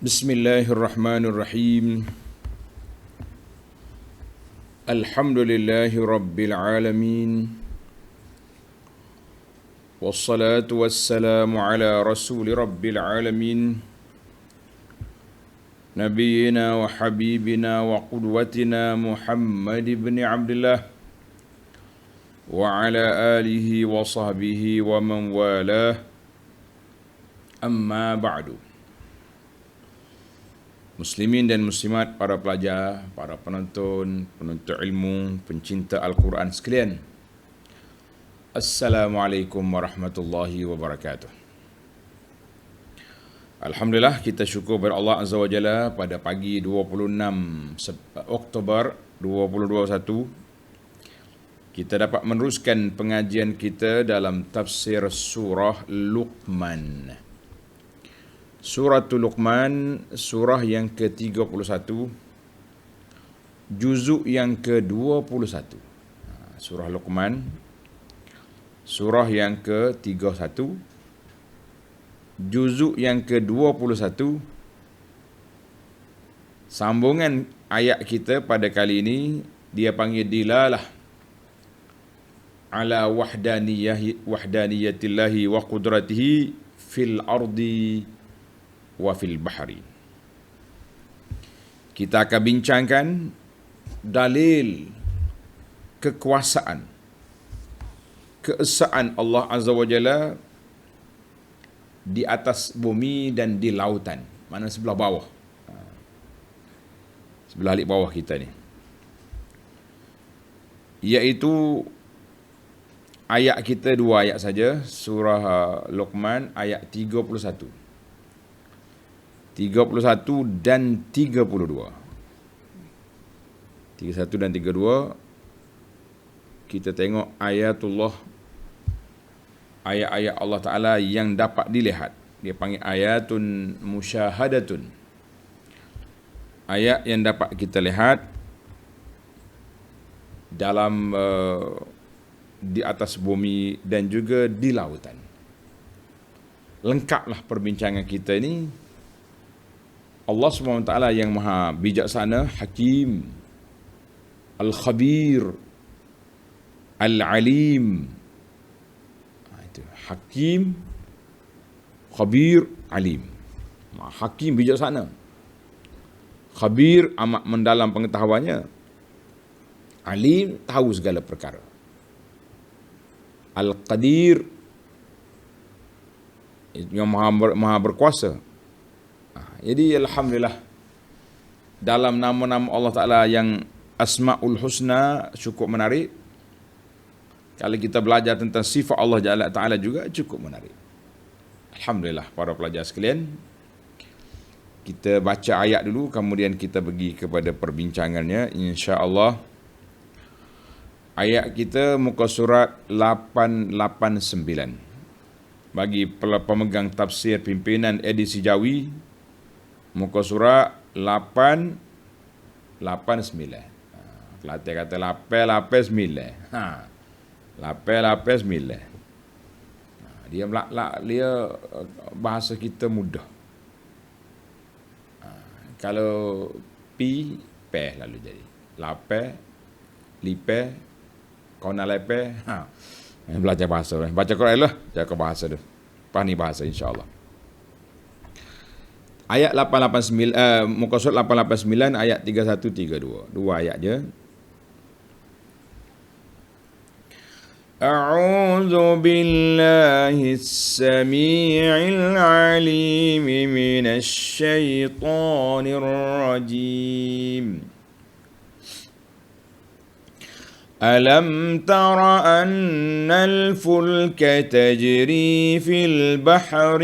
Bismillahirrahmanirrahim. Alhamdulillahi rabbil alamin. Wassalatu wassalamu ala rasuli rabbil alamin. Nabiyyina wa habibina wa qudwatina Muhammad ibn Abdullah wa ala alihi wa sahbihi wa man walah. Amma ba'du. Muslimin dan muslimat, para pelajar, para penonton, penuntut ilmu, pencinta Al-Quran sekalian. Assalamualaikum warahmatullahi wabarakatuh. Alhamdulillah, kita syukur kepada Allah Azza wa Jalla pada pagi 26 Oktober 2021 kita dapat meneruskan pengajian kita dalam tafsir surah Luqman. Suratul Luqman, surah yang ke-31, juzuk yang ke-21. Surah Luqman, surah yang ke-31, juzuk yang ke-21. Sambungan ayat kita pada kali ini, dia panggil dilalah ala wahdaniyatillahi wa qudratihi fil ardi wa fil bahri. Kita akan bincangkan dalil kekuasaan, keesaan Allah Azza wa Jalla di atas bumi dan di lautan. Mana sebelah bawah. Sebelah alik bawah kita ni. Iaitu ayat kita dua ayat saja, surah Luqman ayat 31 dan 32. 31 dan 32 kita tengok ayatullah, ayat-ayat Allah Ta'ala yang dapat dilihat. Dia panggil ayatun musyahadatun, ayat yang dapat kita lihat dalam di atas bumi dan juga di lautan. Lengkaplah perbincangan kita ini. Allah SWT yang maha bijaksana, hakim, al-khabir, al-alim. Itu hakim, khabir, alim. Hakim bijaksana, khabir amat mendalam pengetahuannya, alim tahu segala perkara, al-qadir yang maha berkuasa. Jadi alhamdulillah, dalam nama-nama Allah Ta'ala yang Asma'ul Husna cukup menarik. Kalau kita belajar tentang sifat Allah Ta'ala juga cukup menarik. Alhamdulillah, para pelajar sekalian, kita baca ayat dulu, kemudian kita pergi kepada perbincangannya, insya-Allah. Ayat kita muka surat 889. Bagi pemegang tafsir pimpinan edisi Jawi, muka surat 889. Kelantan kata 889. 889. Dia bahasa kita mudah. Kalau pi, peh lalu jadi. Lape, lipe, kona lepe. Belajar bahasa. Baca Quran lah, jaga bahasa tu. Fahami bahasa insya-Allah. Ayat 889, muka surat 889 ayat 31-32. Dua ayat je. A'udzu billahis samii'il 'aliim minasy syaithaanir rajiim. ألم تر أن الفلك تجري في البحر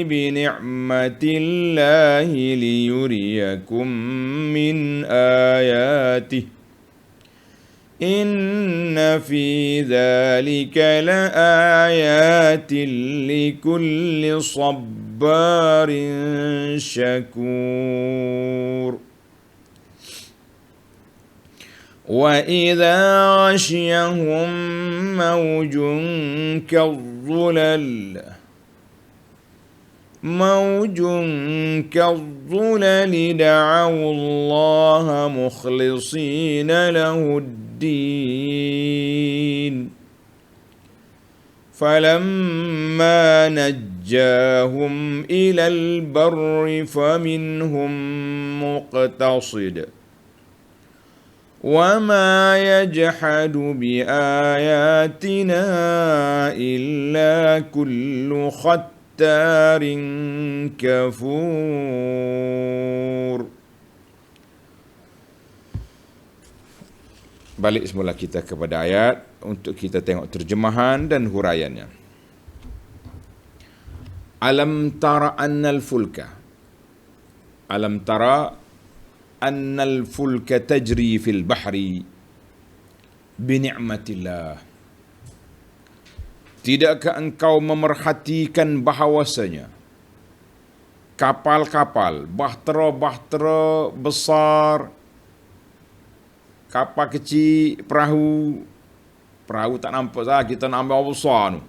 بنعمة الله ليريكم من آياته إن في ذلك لآيات لكل صبار شكور وَإِذَا غَشِيَهُم مَّوْجٌ كَالظُّلَلِ دَعَوُا اللَّهَ مُخْلِصِينَ لَهُ الدِّينَ فَلَمَّا نَجَّاهُمْ إِلَى الْبَرِّ فَمِنْهُم مُّقْتَصِدٌ وَمَا يَجْحَدُ بِآيَاتِنَا إِلَّا كُلُّ خَتَّارٍ كَفُورٍ. Balik semula kita kepada ayat untuk kita tengok terjemahan dan huraiannya. Alam tara annal fulka. Alam tara annal fulka tajri fil bahri bini'matillah. Tidakkah engkau memerhatikan bahawasanya kapal-kapal, bahtera-bahtera besar, kapal kecil, perahu tak nampak sah, kita nak ambil besar tu.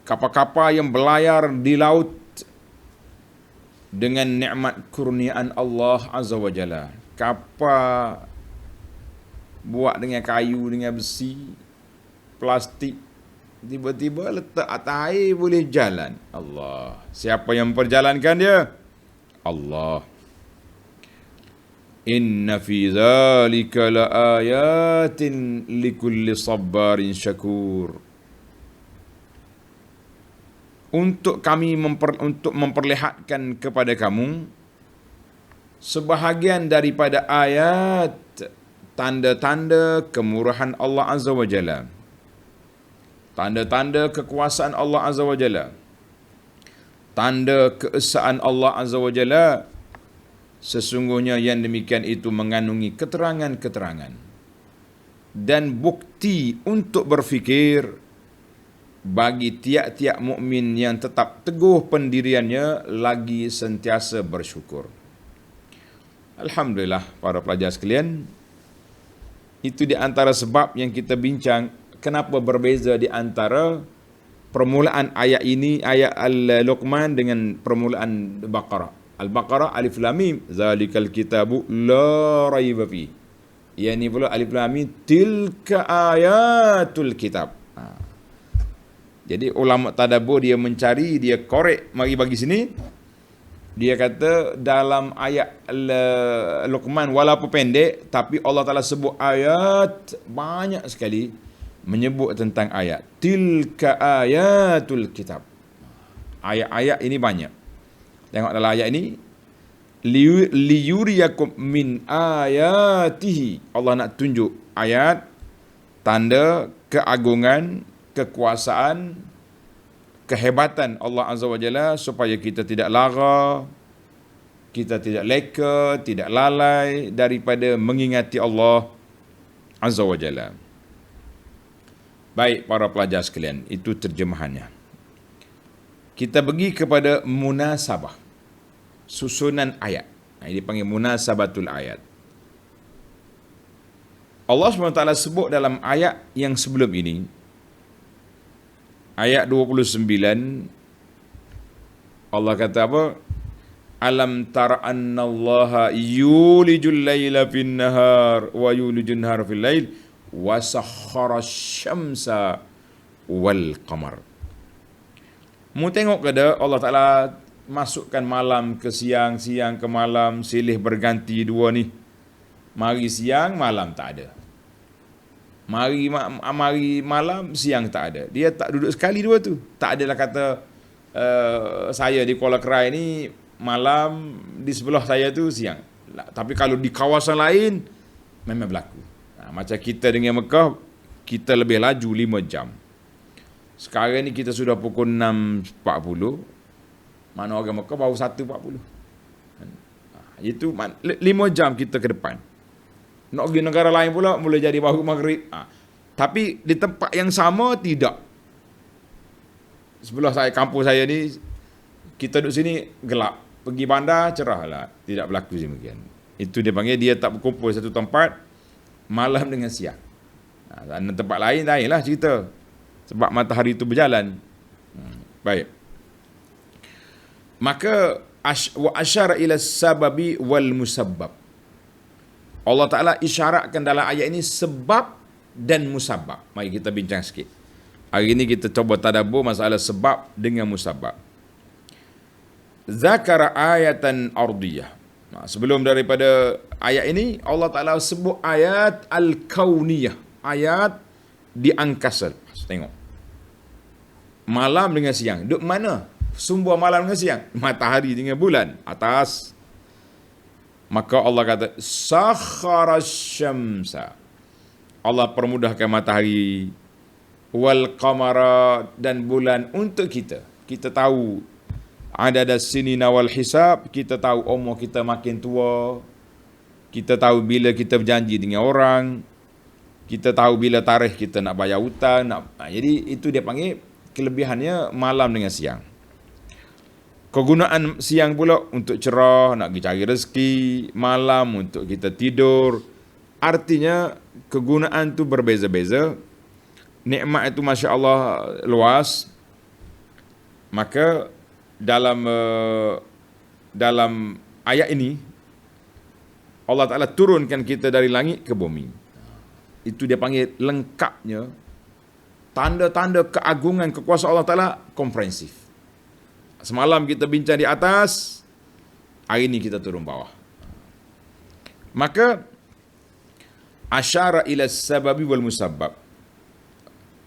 Kapal-kapal yang berlayar di laut dengan nikmat kurniaan Allah Azza wa Jalla. Kapal buat dengan kayu, dengan besi, plastik, tiba-tiba letak atas air boleh jalan. Allah. Siapa yang memperjalankan dia? Allah. Inna fi dzalika laayatin likulli sabbarin syakur. Untuk memperlihatkan kepada kamu sebahagian daripada ayat tanda-tanda kemurahan Allah Azza wa Jalla, tanda-tanda kekuasaan Allah Azza wa Jalla, tanda keesaan Allah Azza wa Jalla. Sesungguhnya yang demikian itu mengandungi keterangan-keterangan dan bukti untuk berfikir bagi tiap-tiap mukmin yang tetap teguh pendiriannya lagi sentiasa bersyukur. Alhamdulillah para pelajar sekalian, itu di antara sebab yang kita bincang kenapa berbeza di antara permulaan ayat ini, ayat Al-Luqman dengan permulaan Baqarah. Al-Baqarah alif lam mim zalikal kitabu la raiba fi. Yang ni pula alif lam mim tilka ayatul kitab. Jadi ulama tadabbur dia mencari, dia korek mari bagi sini. Dia kata dalam ayat Luqman walaupun pendek tapi Allah Taala sebut ayat banyak sekali, menyebut tentang ayat. Tilka ayatul kitab. Ayat-ayat ini banyak. Tengok dalam ayat ini, liyuriyakum min ayatihi. Allah nak tunjuk ayat, tanda keagungan, kekuasaan, kehebatan Allah Azza wa Jalla supaya kita tidak lara, kita tidak leka, tidak lalai daripada mengingati Allah Azza wa Jalla. Baik para pelajar sekalian, itu terjemahannya. Kita pergi kepada munasabah, susunan ayat. Ini dipanggil munasabatul ayat. Allah SWT sebut dalam ayat yang sebelum ini, ayat 29, Allah kata apa? Alam tara annallaha yulijul laila fin nahar wa yulijul nahar fil lail wa sakhkhara asy-syamsa wal qamar. Mu tengok kada Allah Ta'ala masukkan malam ke siang, siang ke malam, silih berganti dua ni. Mari siang, malam tak ada. Mari malam, siang tak ada. Dia tak duduk sekali dua tu. Tak adalah kata saya di Kuala Kerai ni malam, di sebelah saya tu siang. Tapi kalau di kawasan lain memang berlaku. Macam kita dengan Mekah, kita lebih laju 5 jam. Sekarang ni kita sudah pukul 6.40. Mana orang Mekah baru 1.40. Itu 5 jam kita ke depan. Nak pergi negara lain pula boleh jadi baru maghrib. Tapi di tempat yang sama tidak. Sebelah saya, kampung saya ni, kita duduk sini gelap. Pergi bandar cerah lah. Tidak berlaku demikian. Itu dia panggil dia tak berkumpul satu tempat malam dengan siang. Tempat lain lah cerita. Sebab matahari itu berjalan. Baik. Maka wa asyara ila sababi wal musabbab. Allah Ta'ala isyaratkan dalam ayat ini sebab dan musabbab. Mari kita bincang sikit. Hari ini kita cuba tadabbur masalah sebab dengan musabbab. Zakara ayatan ardiyah. Sebelum daripada ayat ini, Allah Ta'ala sebut ayat al-kauniyah. Ayat di angkasa. Tengok. Malam dengan siang. Duk mana? Sumber malam dengan siang. Matahari dengan bulan. Atas. Maka Allah kata, sakhara syamsa. Allah permudahkan matahari. Wal qamara dan bulan untuk kita. Kita tahu ada sinina wal hisab. Kita tahu umur kita makin tua. Kita tahu bila kita berjanji dengan orang. Kita tahu bila tarikh kita nak bayar hutang. Jadi itu dia panggil kelebihannya malam dengan siang. Kegunaan siang pula untuk cerah, nak pergi cari rezeki. Malam untuk kita tidur. Artinya kegunaan tu berbeza-beza. Nikmat itu Masya Allah luas. Maka dalam ayat ini Allah Ta'ala turunkan kita dari langit ke bumi. Itu dia panggil lengkapnya tanda-tanda keagungan kekuasaan Allah Ta'ala komprehensif. Semalam kita bincang di atas, hari ini kita turun bawah. Maka asyara ila sababi wal musabbab.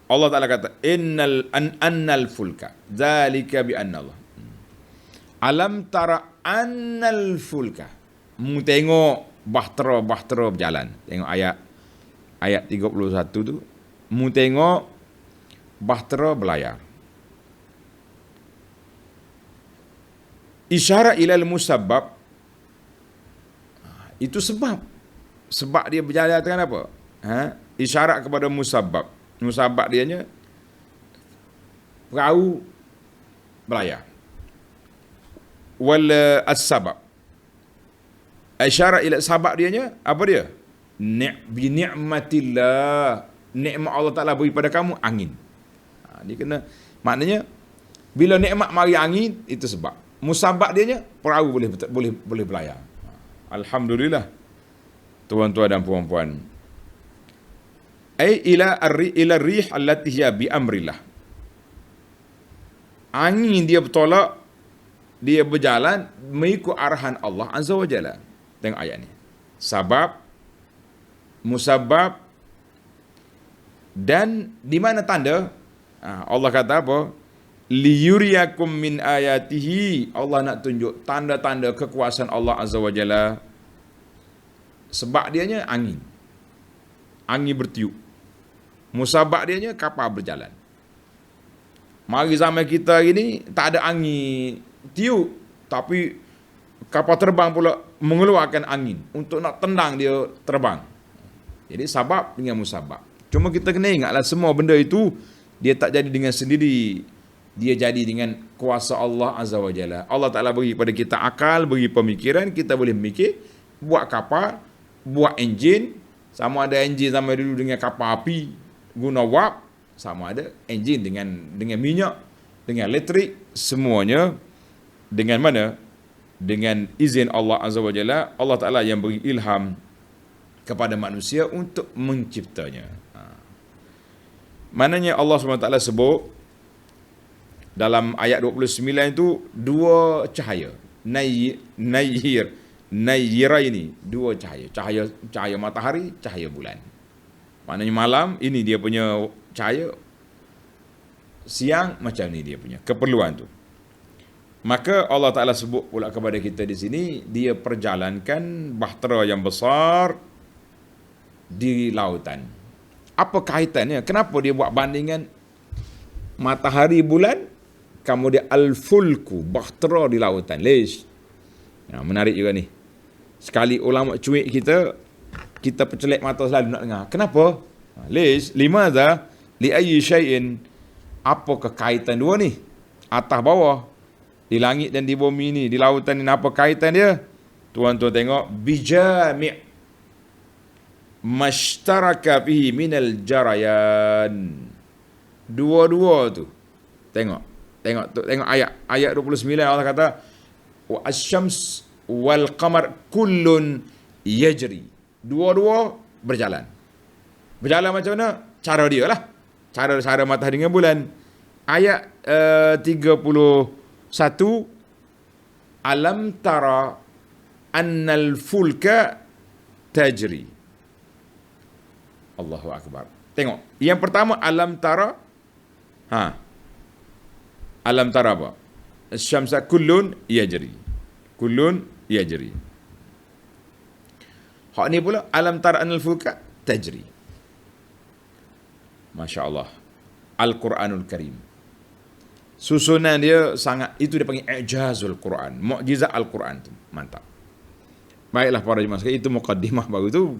Allah Ta'ala kata annal fulka dzalika bi anna Allah. Alam tara annal fulka. Mu tengok bahtera berjalan. Tengok ayat 31 tu. Mu tengok bahtera berlayar. Isyarat ilal musabbab. Itu sebab. Sebab dia berjalan dengan apa? Isyarat kepada musabbab. Musabbab dianya perahu berlayar. Wal as-sabab. Isyarat ila sabab dianya apa dia? Bi ni'matillah. Nikmat Allah Ta'ala beri pada kamu angin. Dia kena, maknanya bila nikmat mari angin itu sebab. Musabab dianya perahu boleh berlayar. Alhamdulillah. Tuan-tuan dan puan-puan. Ai ila rih allati hiya bi amrillah. Angin dia bertolak, dia berjalan mengikut arahan Allah Azza wa Jalla. Tengok ayat ni. Sabab, musabab, dan di mana tanda? Allah kata apa? Liyuriyakum min ayatihi. Allah nak tunjuk tanda-tanda kekuasaan Allah Azza wa Jalla. Sebab dianya angin. Angin bertiup. Musabab dianya kapal berjalan. Mari zaman kita ini tak ada angin tiup, tapi kapal terbang pula mengeluarkan angin untuk nak tendang dia terbang. Jadi sabab dengan musabab. Cuma kita kena ingatlah semua benda itu dia tak jadi dengan sendiri. Dia jadi dengan kuasa Allah Azza wa Jalla. Allah Ta'ala beri pada kita akal, beri pemikiran, kita boleh mikir, buat kapal, buat enjin. Sama ada enjin sama dulu dengan kapal api, guna wap, sama ada enjin dengan minyak, dengan elektrik, semuanya dengan mana? Dengan izin Allah Azza wa Jalla. Allah Ta'ala yang beri ilham kepada manusia untuk menciptanya. Maknanya Allah SWT sebut dalam ayat 29 itu dua cahaya. Nayyira ini dua cahaya. Cahaya matahari, cahaya bulan. Maknanya malam ini dia punya cahaya, siang macam ni dia punya keperluan tu. Maka Allah Ta'ala sebut pula kepada kita di sini, dia perjalankan bahtera yang besar di lautan. Apa kaitannya? Kenapa dia buat bandingan matahari bulan, kemudian al-fulku, bahtera di lautan? Lish. Menarik juga ni. Sekali ulama cuik kita percelik mata selalu nak dengar. Kenapa? Lish, limadha li ayyi syai'in. Apa kekaitan dua ni? Atas bawah. Di langit dan di bumi ni, di lautan ni, apa kaitan dia? Tuan-tuan tengok, bijami' mashtaraka fihi minal jarayan. Dua-dua tu. Tengok ayat 29 Allah kata wa asy-syams wal qamar kullun yajri. Dua-dua berjalan. Berjalan macam mana? Cara dia lah. Cara matahari dengan bulan. Ayat 31, alam tara annal fulka tajri. Allahu akbar. Tengok. Yang pertama alam tara. Alam tara apa? Syamsa kullun yajri. Kullun yajri. Hak ni pula alam tara annal fulka tajri. Masya Allah. Al-Quranul Karim. Susunan dia sangat, itu dia panggil i'jazul Quran. Mukjizat Al-Quran tu. Mantap. Baiklah para jemaah sekalian, itu muqaddimah baru tu.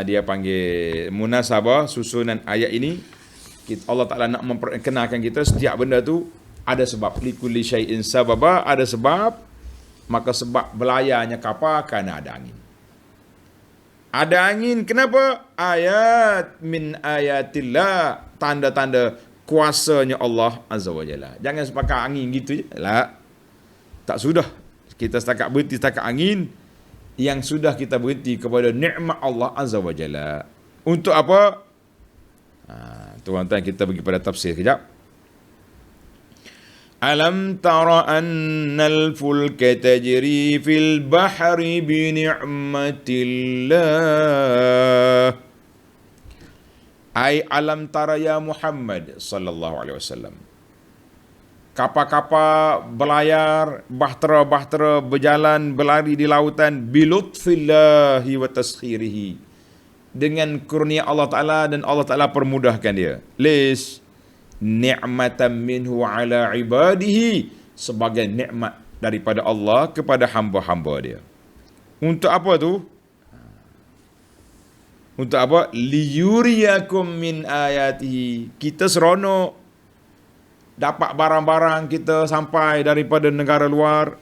Dia panggil munasabah susunan ayat ini. Allah Ta'ala nak memperkenalkan kita setiap benda tu ada sebab. Likulli syai'in sababa, ada sebab. Maka sebab belayarnya kapal kerana ada angin. Ada angin, kenapa? Ayat min ayatillah, tanda-tanda kuasanya Allah Azza wa Jalla. Jangan sepakat angin gitu je. Lah. Tak sudah. Kita setakat berhenti setakat angin. Yang sudah kita berhenti kepada nikmat Allah Azza wa Jalla. Untuk apa? Tuan-tuan, kita pergi pada tafsir kejap. Alam tara annal fulka tajri fil bahri bi ni'matillah. Ai alam tara ya Muhammad sallallahu alaihi wasallam. Kapal-kapal berlayar, bahtera-bahtera berjalan, berlari di lautan bilutfillahi wa taskhirihi. Dengan kurnia Allah Ta'ala dan Allah Ta'ala permudahkan dia. Ni'matan minhu ala ibadihi, sebagai nikmat daripada Allah kepada hamba-hamba dia. Untuk apa tu? Untuk apa? Liyuriyakum min ayatihi. Kita seronok dapat barang-barang kita sampai daripada negara luar.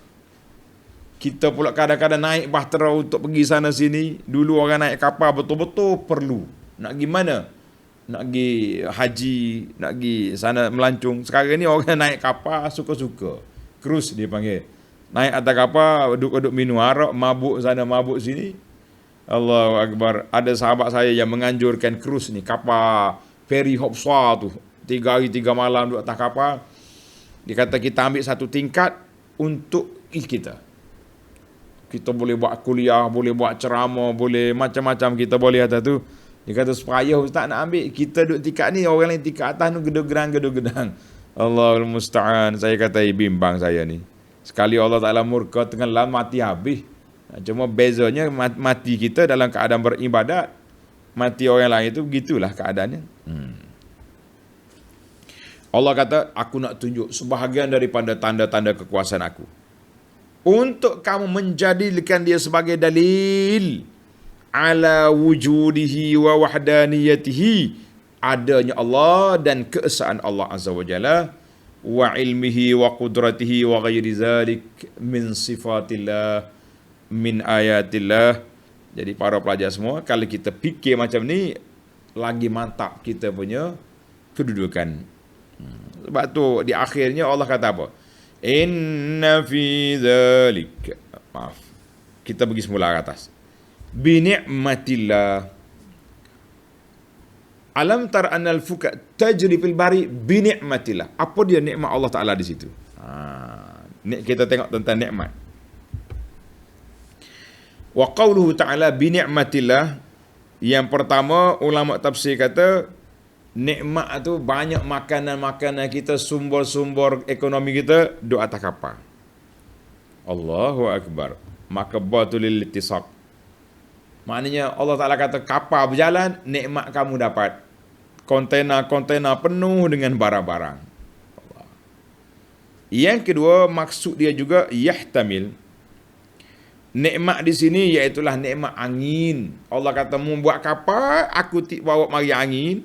Kita pula kadang-kadang naik bahtera untuk pergi sana sini. Dulu orang naik kapal betul-betul perlu. Nak pergi mana? Nak pergi haji, nak pergi sana melancong. Sekarang ni orang naik kapal suka-suka. Cruise dia panggil. Naik atas kapal, duduk-duduk minum arak, mabuk sana, mabuk sini. Allahu Akbar. Ada sahabat saya yang menganjurkan cruise ni. Kapal feri Hopswa tu. 3 hari 3 malam duduk atas kapal. Dia kata kita ambil satu tingkat untuk kita. Kita boleh buat kuliah, boleh buat ceramah, boleh macam-macam kita boleh atas tu. Dia kata supaya ustaz nak ambil, kita duduk tingkat ni, orang lain tingkat atas tu gedung-gedang. Allahul musta'an. Saya kata bimbang saya ni. Sekali Allah Ta'ala murka tengah lam, mati habis. Cuma bezanya mati kita dalam keadaan beribadat. Mati orang lain itu begitulah keadaannya. Allah kata, aku nak tunjuk sebahagian daripada tanda-tanda kekuasaan aku. Untuk kamu menjadikan dia sebagai dalil ala wujudihi wa wahdaniyatihi, adanya Allah dan keesaan Allah Azza wa Jalla, wa ilmihi wa qudratihi wa ghairi zalik min sifatillah min ayatillah. Jadi para pelajar semua, kalau kita fikir macam ni, lagi mantap kita punya kedudukan. Sebab tu di akhirnya Allah kata apa? Inna fi zalik. Maaf. Kita pergi semula ke atas. Bi ni'matillah. Alam tara annal fuka tajri fil bari bi ni'matillah. Apa dia nikmat Allah Taala di situ? Kita tengok tentang nikmat. Wa qauluhu ta'ala bi ni'matillah. Yang pertama ulama tafsir kata nikmat tu banyak makanan-makanan kita, sumber-sumber ekonomi kita duduk atas kapal. Allahu Akbar. Maka batulil ittisaq. Maknanya Allah Ta'ala kata kapal berjalan, nikmat kamu dapat. Kontena-kontena penuh dengan barang-barang. Yang kedua, maksud dia juga yahtamil. Nikmat di sini iaitulah nikmat angin. Allah kata membuat kapal, aku bawa mari angin.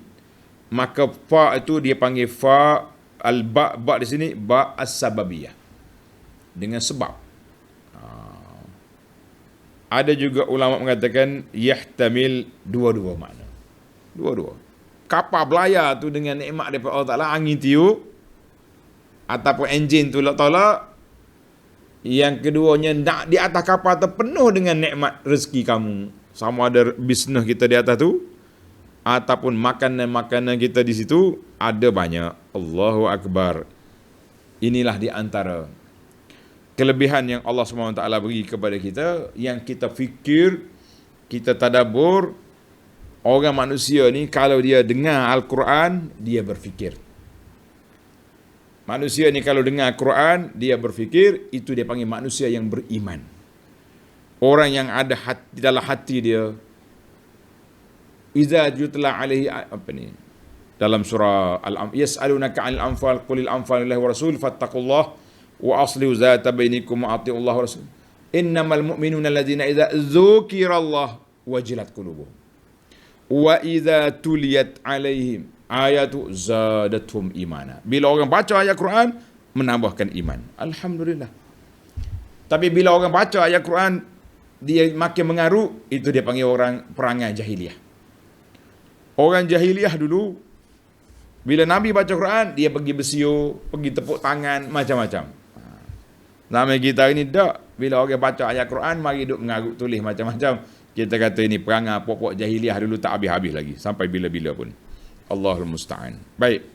Maka fa itu dia panggil fa al-ba di sini ba as-sababiyah. Dengan sebab. Ada juga ulama mengatakan yahtamil dua-dua makna. Dua-dua. Kapal belayar tu dengan nikmat daripada Allah Ta'ala, angin tiup ataupun enjin tu tolak. Yang keduanya, nak di atas kapal tu penuh dengan nikmat rezeki kamu. Sama ada bisnes kita di atas tu ataupun makanan-makanan kita di situ ada banyak. Allahu Akbar. Inilah di antara kelebihan yang Allah SWT beri kepada kita, yang kita fikir, kita tadabbur. Orang manusia ni kalau dia dengar Al-Quran, dia berfikir. Manusia ni kalau dengar Al-Quran, dia berfikir, itu dia panggil manusia yang beriman. Orang yang ada hati, dalam hati dia, iza jutla alaihi, apa ni, dalam surah Al-Anfal, yas'alunaka 'anil anfal qulil anfal lillahi wa rasul fattaqullah wa aslihu zata bainikum wa atiullah wa rasul. Innamal mu'minuna alladzina idza dzukirallah wajilat qulubuhum wa idza tuliyat alaihim ayatu zadatuhum imana. Bila orang baca ayat Quran, menambahkan iman. Alhamdulillah. Tapi bila orang baca ayat Quran, dia makin mengaruh, itu dia panggil orang perangai jahiliah. Orang jahiliah dulu, bila Nabi baca Quran, dia pergi bersiul, pergi tepuk tangan, macam-macam. Nama kita ini tak. Bila orang baca ayat Quran, mari duduk mengarut tulis macam-macam. Kita kata ini perangai pokok jahiliah dulu tak habis-habis lagi. Sampai bila-bila pun. Allahul Musta'an. Baik.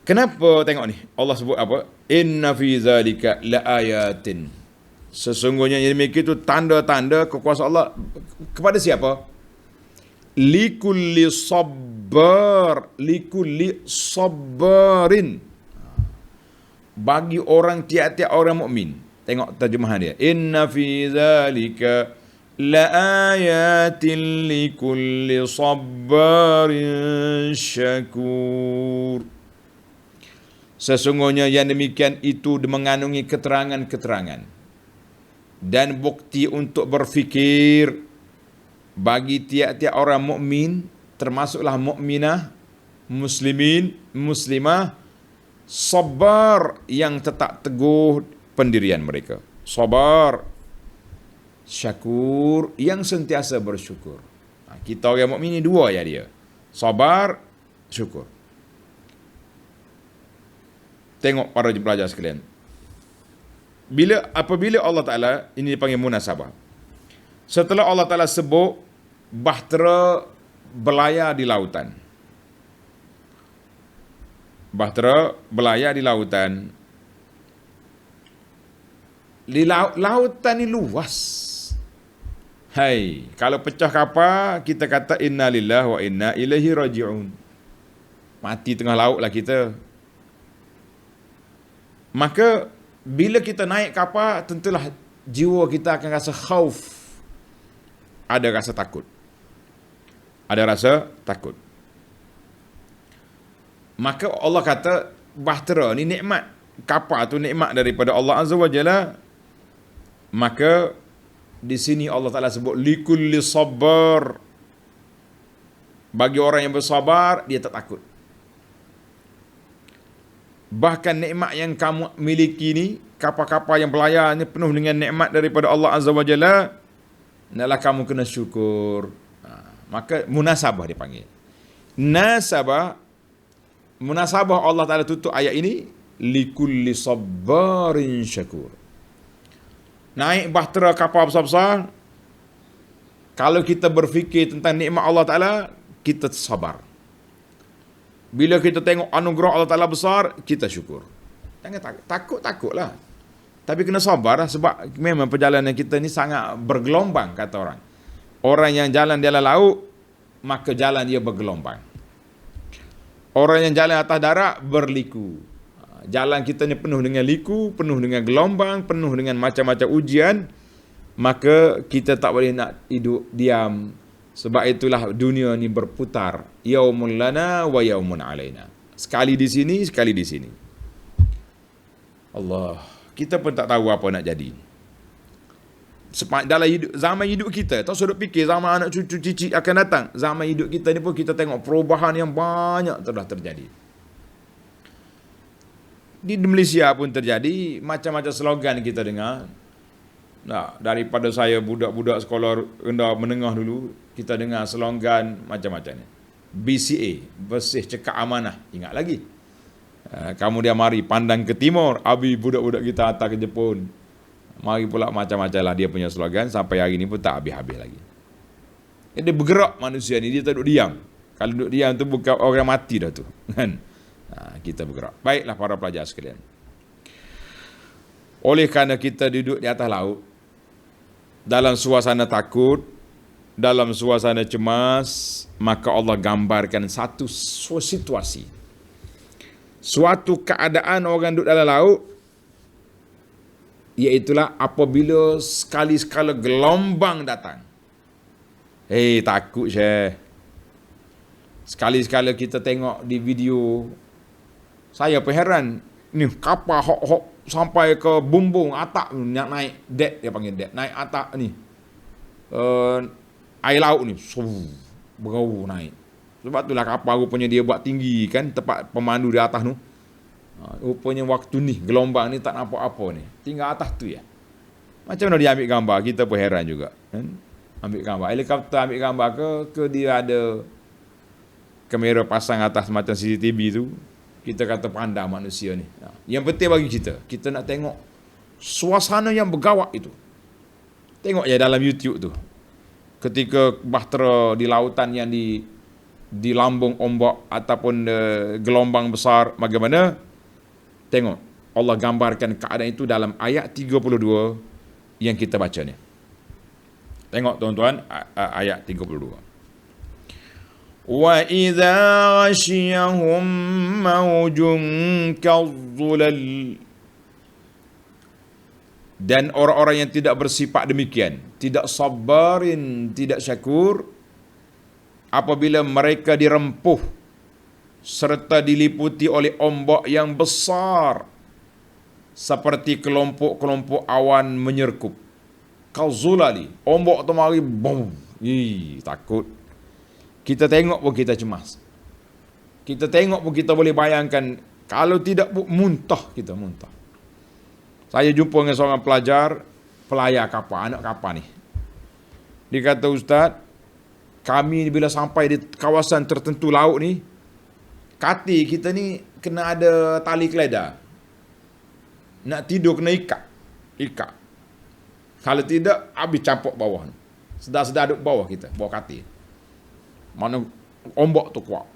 Kenapa tengok ni? Allah sebut apa? Inna fi zalika laayatin. Sesungguhnya yang demikian itu tanda-tanda kekuasaan Allah. Kepada siapa? Likulli sabbar. Likulli sabbarin. Bagi orang tiap-tiap orang mukmin. Tengok terjemahan dia. Inna fi zalika laayatin likulli sabbarin syakur. Sesungguhnya yang demikian itu mengandungi keterangan-keterangan dan bukti untuk berfikir bagi tiap-tiap orang mukmin, termasuklah mukminah, muslimin, muslimah, sabar yang tetap teguh pendirian mereka. Sabar, syakur yang sentiasa bersyukur. Kita orang mukmin ni dua ya dia. Sabar, syukur. Tengok para pelajar sekalian. Apabila Allah Ta'ala, ini dipanggil munasabah. Setelah Allah Ta'ala sebut bahtera belayar di lautan. Bahtera belayar di lautan. Di lautan ni luas. Hai, kalau pecah kapal, kita kata inna lillahi wa inna ilaihi raji'un. Mati tengah laut lah kita. Maka bila kita naik kapal, tentulah jiwa kita akan rasa khauf. Ada rasa takut. Ada rasa takut. Maka Allah kata bahtera ni nikmat. Kapal tu nikmat daripada Allah Azza wa Jalla. Maka di sini Allah Ta'ala sebut likulli sabar. Bagi orang yang bersabar, dia tak takut. Bahkan nikmat yang kamu miliki ni, kapal-kapal yang belayar ni penuh dengan nikmat daripada Allah Azza wa Jalla, hendaklah kamu kena syukur. Maka munasabah dipanggil. Munasabah Allah Ta'ala tutup ayat ini, likulli sabarin syakur. Naik bahtera kapal besar-besar, kalau kita berfikir tentang nikmat Allah Ta'ala, kita sabar. Bila kita tengok anugerah Allah Ta'ala besar, kita syukur. Jangan takut-takutlah. Tapi kena sabar lah, sebab memang perjalanan kita ni sangat bergelombang, kata orang. Orang yang jalan di atas laut, maka jalan dia bergelombang. Orang yang jalan atas darat, berliku. Jalan kita ni penuh dengan liku, penuh dengan gelombang, penuh dengan macam-macam ujian. Maka kita tak boleh nak hidup diam. Sebab itulah dunia ni berputar. Yaumun lana wa yaumun alaina. Sekali di sini, sekali di sini. Allah, kita pun tak tahu apa nak jadi. Dalam zaman hidup kita, tak usah fikir zaman anak cucu cicit akan datang. Zaman hidup kita ni pun kita tengok perubahan yang banyak telah terjadi. Di Malaysia pun terjadi, macam-macam slogan kita dengar. Nah, daripada saya budak-budak sekolah rendah menengah dulu, kita dengar slogan macam-macam ni. BCA, bersih cekak amanah. Ingat lagi. Kamu dia mari pandang ke timur, abi budak-budak kita hantar ke Jepun. Mari pula macam-macam lah dia punya slogan, sampai hari ni pun tak habis-habis lagi. Dia bergerak manusia ni, dia tak duduk diam. Kalau duduk diam tu bukan orang mati dah tu. Kan? Kita bergerak. Baiklah para pelajar sekalian. Oleh kerana kita duduk di atas laut, dalam suasana takut, dalam suasana cemas, maka Allah gambarkan satu situasi, suatu keadaan orang duduk dalam laut, iaitulah apabila sekali-sekala gelombang datang. Takut Syekh. Sekali-sekala kita tengok di video, saya pun heran, ni kapal hok sampai ke bumbung atak nak naik deck, dia panggil deck, naik atak ni air laut ni berau naik. Sebab itulah kapal rupanya dia buat tinggi kan, tempat pemandu di atas tu. Rupanya waktu ni gelombang ni tak nampak apa ni, tinggal atas tu ya. Macam mana dia ambil gambar, kita pun heran juga kan? Ambil gambar helikopter, ambil gambar ke dia ada kamera pasang atas macam CCTV tu, kita kata pandang manusia ni. Yang penting bagi kita nak tengok suasana yang bergawak itu. Tengok je dalam YouTube tu, ketika bahtera di lautan yang di lambung ombak ataupun gelombang besar bagaimana. Tengok Allah gambarkan keadaan itu dalam ayat 32 yang kita baca ni. Tengok tuan-tuan, ayat 32. Wa idza ghashiyahum mawjun kadhulal. Dan orang-orang yang tidak bersifat demikian, tidak sabarin, tidak syakur, apabila mereka dirempuh serta diliputi oleh ombak yang besar, seperti kelompok-kelompok awan menyerkup. Kauzulali, ombak tu mari bom. Takut. Kita tengok pun kita cemas. Kita tengok pun kita boleh bayangkan, kalau tidak pun muntah, kita muntah. Saya jumpa dengan seorang pelayar kapal, anak kapal ni. Dia kata, Ustaz, kami bila sampai di kawasan tertentu laut ni, kati kita ni kena ada tali keledar. Nak tidur kena ikat. Kalau tidak, habis campur bawah ni. Sedar-sedar duduk bawah kita, bawah kati. Mana ombak tu kuat,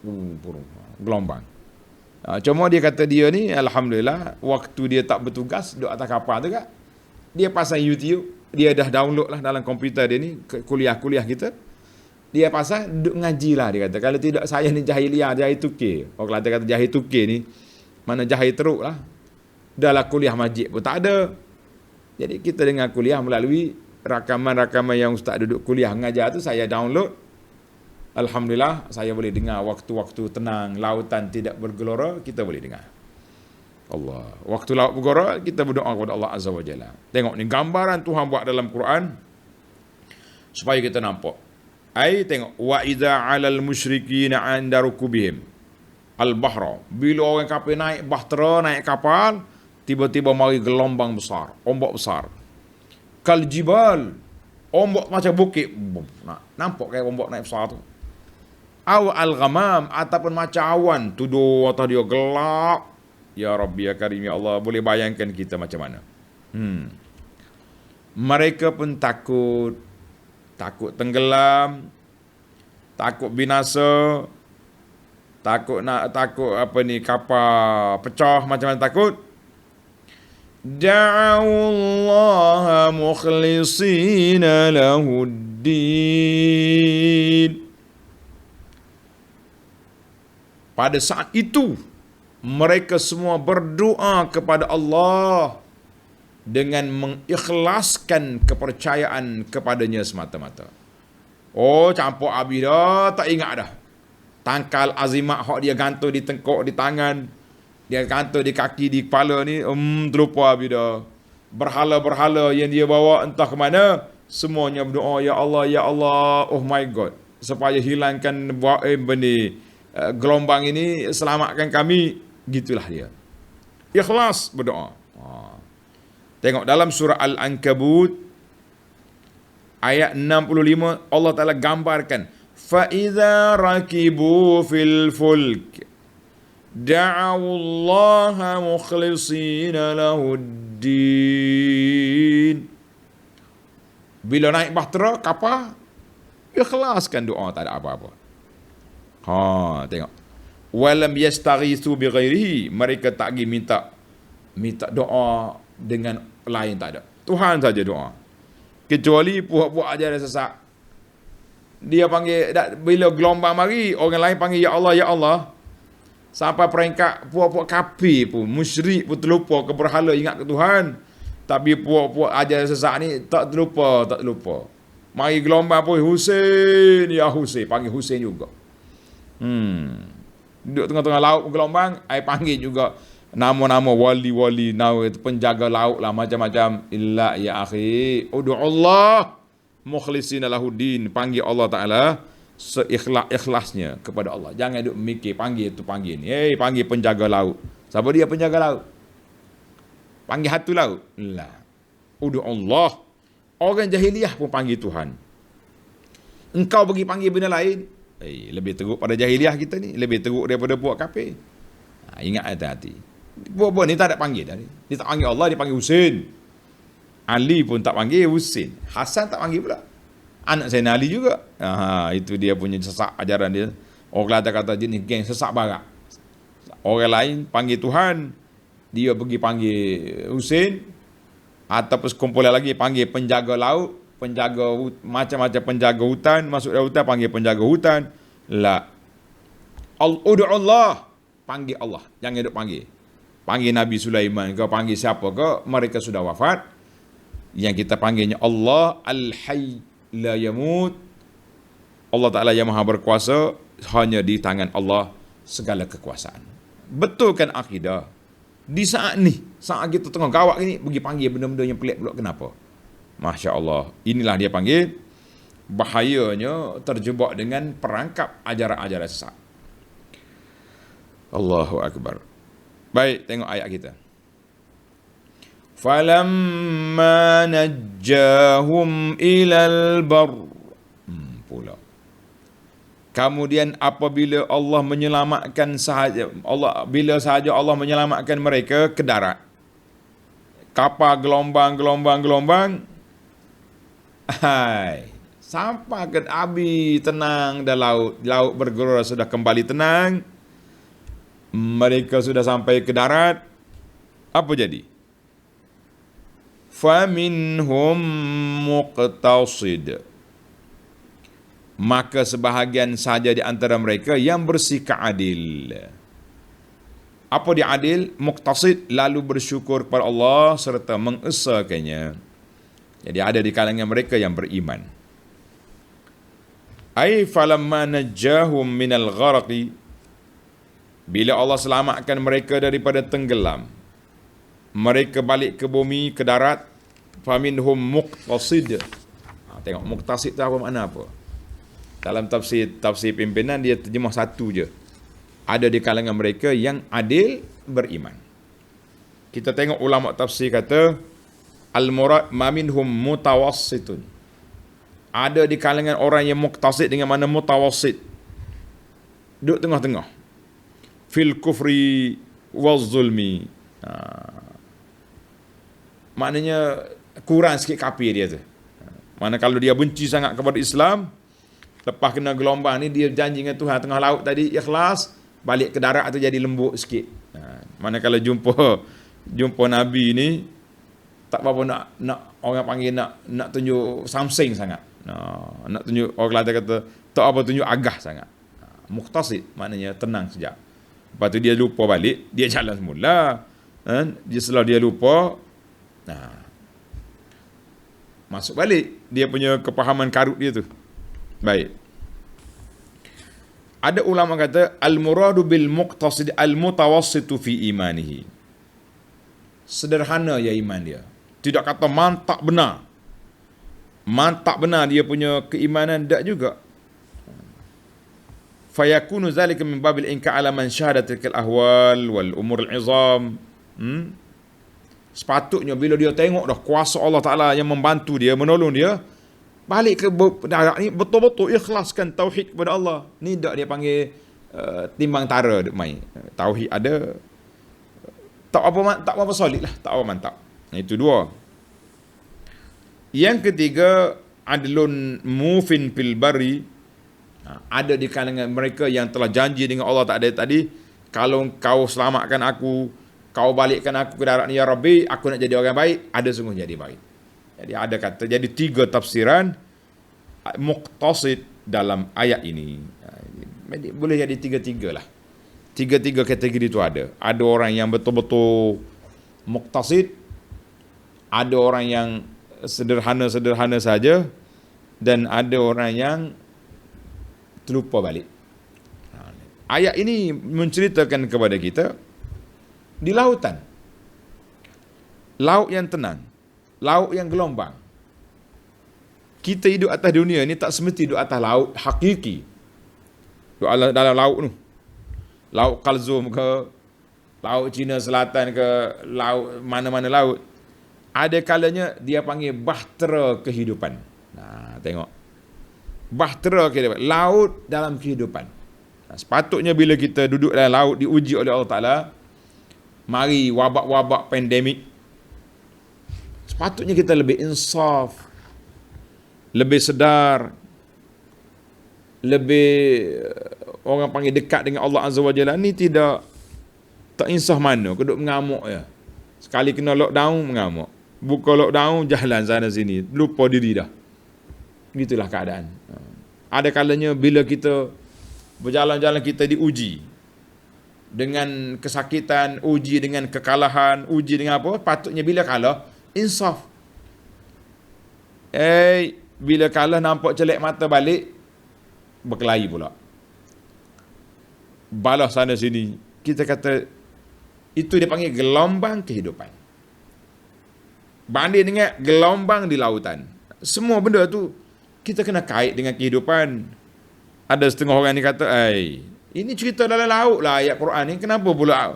gelombang. Cuma dia kata dia ni, alhamdulillah, waktu dia tak bertugas duduk atas kapal tu kan, dia pasang YouTube, dia dah download lah dalam komputer dia ni, kuliah-kuliah kita. Dia pasang duduk ngaji lah, dia kata. Kalau tidak saya ni jahiliah, jahil tukir. Orang Kelantan kata jahil tukir ni, mana jahil teruk lah. Dah lah kuliah masjid pun tak ada. Jadi kita dengar kuliah melalui rakaman-rakaman yang ustaz duduk kuliah mengajar tu, saya download. Alhamdulillah, saya boleh dengar waktu-waktu tenang, lautan tidak bergelora, kita boleh dengar. Allah. Waktu laut bergelora, kita berdoa kepada Allah Azza wa Jalla. Tengok ni gambaran Tuhan buat dalam Quran supaya kita nampak. Tengok, wa idza 'alal musyrikin 'inda rukubihim al-bahra. Bila orang kafir naik bahtera, naik kapal, tiba-tiba mari gelombang besar, ombak besar. Kal jibal, ombak macam bukit. Nampak kayak ombak naik besar tu. Aw al-ghamam, ataupun macam awan tuduh atas dia gelap. Ya Rabbi ya Karim ya Allah, boleh bayangkan kita macam mana. Mereka pun takut tenggelam, takut binasa, takut apa ni, kapal pecah, macam mana takut. Da'allaha mukhlisina lahuddin. Pada saat itu mereka semua berdoa kepada Allah dengan mengikhlaskan kepercayaan kepadanya semata-mata. Campur habis dah, tak ingat dah. Tangkal azimat hak dia gantung di tengkok, di tangan, dia gantung di kaki, di kepala ni, terlupa habis dah. Berhala-berhala yang dia bawa entah ke mana, semuanya berdoa, ya Allah, oh my God, supaya hilangkan gelombang ini, selamatkan kami. Gitulah dia. Ikhlas berdoa. Tengok dalam surah Al-Ankabut Ayat 65 Allah Ta'ala gambarkan, فَإِذَا رَكِبُوا فِي الْفُلْكِ دَعَوُوا اللَّهَ مُخْلِصِينَ لَهُ الدِّينَ. Bila naik bahtera, kapal, ikhlaskan doa, tak ada apa-apa. Tengok. Walam yastaghithu bighairihi, mereka tak pergi minta doa dengan lain, tak ada. Tuhan saja doa. Kecuali puak-puak ajaran sesat. Dia panggil, bila gelombang mari, orang lain panggil ya Allah, ya Allah. Sampai peringkat puak-puak kafir pun, musyrik pun terlupa ke berhala, ingat ke Tuhan. Tapi puak-puak ajaran sesat ni tak terlupa. Mari gelombang pun, Husain, ya Husain, panggil Husain juga. Duduk tengah-tengah laut gelombang, ai panggil juga nama-nama wali-wali, nama itu penjaga laut lah, macam-macam. Illa ya akhi, ud'u Allah mukhlishina lahuddin, panggil Allah Ta'ala seikhlas-ikhlasnya kepada Allah. Jangan duk mikir panggil tu panggil ni. Panggil penjaga laut. Siapa dia penjaga laut? Panggil hatu laut? La. Ud'u Allah. Orang jahiliyah pun panggil Tuhan. Engkau pergi panggil benda lain, lebih teruk pada jahiliyah kita ni, lebih teruk daripada puak kafir. Ingat hati-hati. Buat-buat ni tak ada panggil dah ni. Dia tak panggil Allah, dia panggil Husain. Ali pun tak panggil Husain. Hasan tak panggil pula. Anak saya Ali juga. Itu dia punya sesak ajaran dia. Orang Kelantan kata jenis geng sesak barak. Orang lain panggil Tuhan, dia pergi panggil Husain. Ataupun sekumpulan lagi panggil penjaga laut, penjaga macam-macam penjaga hutan, masuk dalam hutan panggil penjaga hutan. La. Ud'u Allah, panggil Allah. Jangan duk panggil. Panggil Nabi Sulaiman ke, panggil siapa ke, mereka sudah wafat. Yang kita panggilnya Allah Al-Hayy la yamut. Allah Ta'ala yang maha berkuasa, hanya di tangan Allah segala kekuasaan. Betulkan akidah. Di saat ni, saat kita tengah gawat ni, pergi panggil benda-benda yang pelik pula. Kenapa? Masya Allah. Inilah dia panggil bahayanya terjebak dengan perangkap ajaran-ajaran sesat. Allahu Akbar. Baik, tengok ayat kita. Falamma najjahum ilal bar. Pula. Kemudian apabila Allah menyelamatkan sahaja, bila sahaja Allah menyelamatkan mereka ke darat. Kapal gelombang. Sampai ke Abi tenang dah laut. Laut bergelora sudah kembali tenang. Mereka sudah sampai ke darat. Apa jadi? Faminhum muqtasid. Maka sebahagian saja di antara mereka yang bersikap adil. Apa dia adil? Muqtasid, lalu bersyukur kepada Allah serta mengesakannya. Jadi ada di kalangan mereka yang beriman. Ai falamma najjahum minal gharaqi, bila Allah selamatkan mereka daripada tenggelam, mereka balik ke bumi, ke darat. Faminhum muqtasid. Tengok muqtasid tu apa makna apa? Dalam tafsir pimpinan dia terjemah satu je. Ada di kalangan mereka yang adil beriman. Kita tengok ulama tafsir kata al-murad maminhum mutawassitun. Ada di kalangan orang yang muqtasid dengan mana mutawassit. Duduk tengah-tengah. Fil kufri waz zulmi. Maknanya kurang sikit kafir dia tu. Mana kalau dia benci sangat kepada Islam, lepas kena gelombang ni dia janji dengan Tuhan tengah laut tadi ikhlas, balik ke darat tu jadi lembut sikit. Mana kalau jumpa Nabi ni tak apa nak orang panggil nak tunjuk something sangat. Nak tunjuk orang Kelantan kata tak apa tunjuk agah sangat. Muqtasid maknanya tenang sekejap. Lepas tu dia lupa balik, dia jalan semula. Dia setelah dia lupa, masuk balik dia punya kepahaman karut dia tu. Baik. Ada ulama kata al-muradu bil muqtasid al-mutawassitu fi imanihi. Sederhana ya iman dia. Tidak kata mantap benar. Mantap benar dia punya keimanan, tak juga. Fayakunu zalika min babil inka ala man syahada tilkal ahwal wal umur al-izam. Sepatutnya bila dia tengok dah kuasa Allah Ta'ala yang membantu dia, menolong dia, Balik ke darat ni betul-betul ikhlaskan tauhid kepada Allah. Ni dak dia panggil timbang tara duk main. Tauhid ada, tak apa solid lah, tak apa mantap. Itu dua. Yang ketiga, adlun mufin fil bari. Ada di kalangan mereka yang telah janji dengan Allah tak ada tadi, kalau kau selamatkan aku, kau balikkan aku ke darat ni ya Rabbi, aku nak jadi orang baik, ada sungguh jadi baik. Jadi ada kata, jadi 3 tafsiran muqtasid dalam ayat ini. Boleh jadi 3-3 lah. 3 kategori itu ada. Ada orang yang betul-betul muqtasid, ada orang yang sederhana-sederhana saja, dan ada orang yang terlupa balik. Ayat ini menceritakan kepada kita di lautan, laut yang tenang, laut yang gelombang. Kita hidup atas dunia ni tak semesti hidup atas laut hakiki. Hidup dalam laut tu, laut Kalzum ke, laut Cina Selatan ke, laut mana-mana laut. Ada kalanya dia panggil bahtera kehidupan. Nah, tengok. Bahtera kehidupan, laut dalam kehidupan. Sepatutnya bila kita duduk dalam laut diuji oleh Allah Ta'ala, mari wabak-wabak pandemik, sepatutnya kita lebih insaf, lebih sedar, lebih orang panggil dekat dengan Allah Azza wa Jalla. Ni tak insaf mana, duduk mengamuk ya. Sekali kena lockdown mengamuk, buka lockdown jalan sana sini, lupa diri dah. Gitulah keadaan. Ada kalanya bila kita berjalan-jalan, kita diuji dengan kesakitan, uji dengan kekalahan, uji dengan apa? Patutnya bila kalah, insaf. Bila kalah nampak celek mata balik, berkelahi pula, balas sana sini. Kita kata itu dia panggil gelombang kehidupan. Banding dengan gelombang di lautan. Semua benda tu kita kena kait dengan kehidupan. Ada setengah orang ni kata, ini cerita dalam laut lah ayat Quran ni, kenapa pula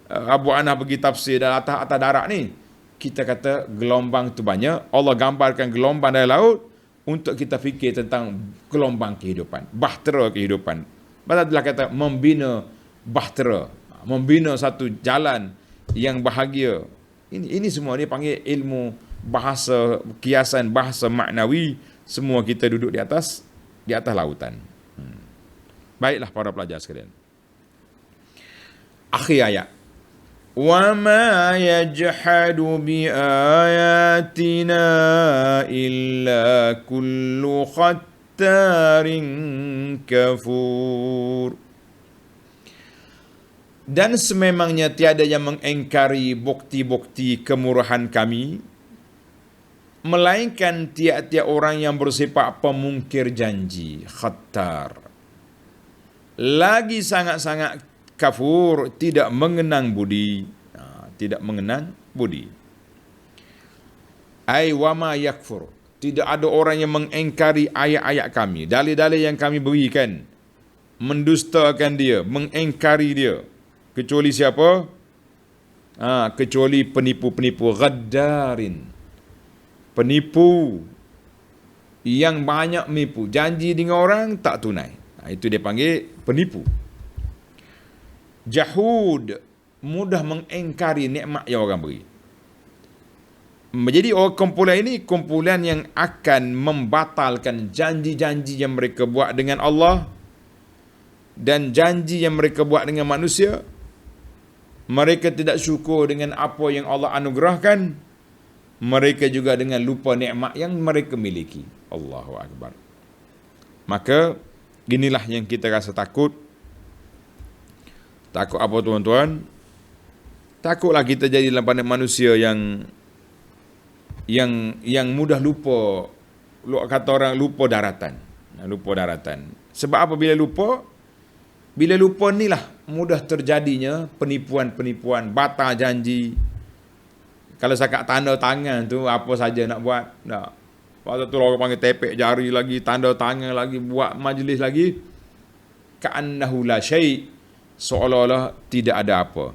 Abu Anah pergi tafsir dalam atas darat ni? Kita kata gelombang tu banyak, Allah gambarkan gelombang dalam laut untuk kita fikir tentang gelombang kehidupan, bahtera kehidupan. Bahasa telah kata membina bahtera, membina satu jalan yang bahagia. Ini semua ni panggil ilmu bahasa, kiasan bahasa maknawi. Semua kita duduk di atas lautan. Baiklah para pelajar sekalian. Akhir ayat. Wa ma yajhadu bi ayatina illa kullu khattarin kafur. Dan sememangnya tiada yang mengingkari bukti-bukti kemurahan kami, melainkan tiap-tiap orang yang bersifat pemungkir janji, khattar. Lagi sangat-sangat kafur, tidak mengenang budi. Tidak mengenang budi. Ai wama yakfur. Tidak ada orang yang mengingkari ayat-ayat kami, dalil-dalil yang kami berikan, mendustakan dia, mengingkari dia. Kecuali siapa? Kecuali penipu-penipu, ghaddarin. Penipu yang banyak menipu, janji dengan orang tak tunai. Itu dia panggil penipu. Jahud, mudah mengingkari nikmat yang orang beri. Jadi kumpulan ini kumpulan yang akan membatalkan janji-janji yang mereka buat dengan Allah dan janji yang mereka buat dengan manusia. Mereka tidak syukur dengan apa yang Allah anugerahkan. Mereka juga dengan lupa nikmat yang mereka miliki. Allahu Akbar. Maka inilah yang kita rasa takut. Takut apa tuan-tuan? Takutlah kita jadi dalam pandangan manusia yang mudah lupa. Kata orang lupa daratan. Lupa daratan. Sebab apa bila lupa? Bila lupa inilah mudah terjadinya penipuan-penipuan, batal janji. Kalau sakat tanda tangan tu apa saja nak buat. Tak. Waktu tu orang panggil tepek jari lagi, tanda tangan lagi, buat majlis lagi. Ka'annahu la syai', seolah-olah tidak ada apa.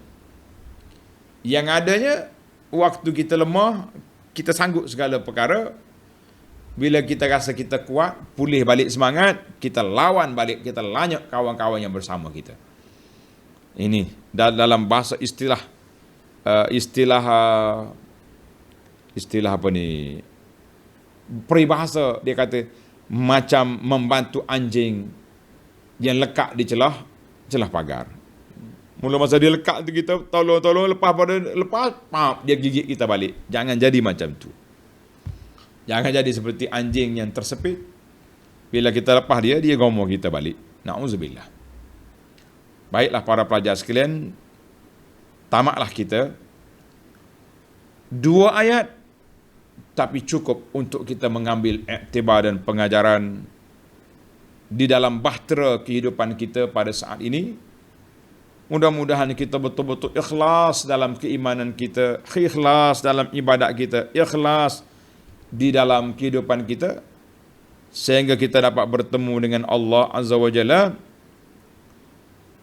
Yang adanya waktu kita lemah, kita sanggup segala perkara. Bila kita rasa kita kuat, pulih balik semangat, kita lawan balik, kita lanyok kawan-kawan yang bersama kita. Ini dalam bahasa istilah apa ni? Peribahasa dia kata macam membantu anjing yang lekat di celah pagar. Mula masa dia lekat tu kita tolong lepas dia gigit kita balik. Jangan jadi macam tu. Jangan jadi seperti anjing yang tersepit. Bila kita lepas dia gomor kita balik. Na'udzubillah. Baiklah para pelajar sekalian, tamatlah kita 2 ayat, tapi cukup untuk kita mengambil iktibar dan pengajaran di dalam bahtera kehidupan kita pada saat ini. Mudah-mudahan kita betul-betul ikhlas dalam keimanan kita, ikhlas dalam ibadat kita, ikhlas di dalam kehidupan kita, sehingga kita dapat bertemu dengan Allah Azza wa Jalla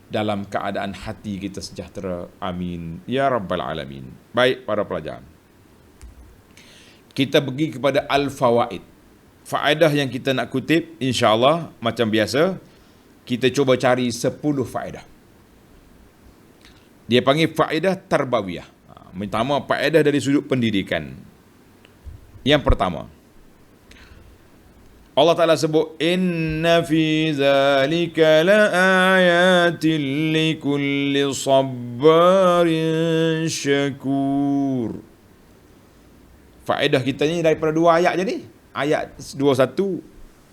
dalam keadaan hati kita sejahtera. Amin ya rabbal alamin. Baik para pelajar, kita pergi kepada al-fawaid. Faedah yang kita nak kutip, insya-Allah macam biasa kita cuba cari 10 faedah. Dia panggil faedah tarbawiyah. Pertama, faedah dari sudut pendidikan. Yang pertama, Allah Ta'ala sebut, inna fi zalika la ayatin likulli sabbarin syakur. Faedah kita ni daripada 2 ayat je ni. Ayat 21,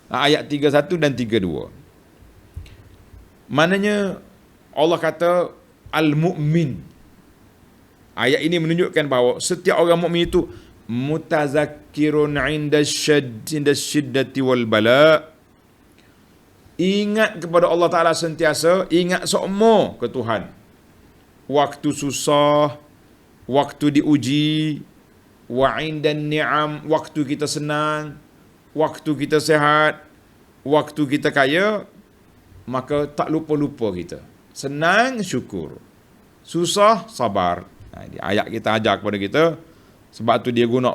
ayat 31 dan 32. Maknanya Allah kata al-mu'min. Ayat ini menunjukkan bahawa setiap orang mukmin itu mutazakkirun 'inda syiddati wal bala. Ingat kepada Allah Ta'ala sentiasa, ingat semua ke Tuhan. Waktu susah, waktu diuji, wa 'indan ni'am, waktu kita senang, waktu kita sehat, waktu kita kaya, maka tak lupa-lupa kita. Senang, syukur. Susah, sabar. Ayat kita ajar kepada kita. Sebab tu dia guna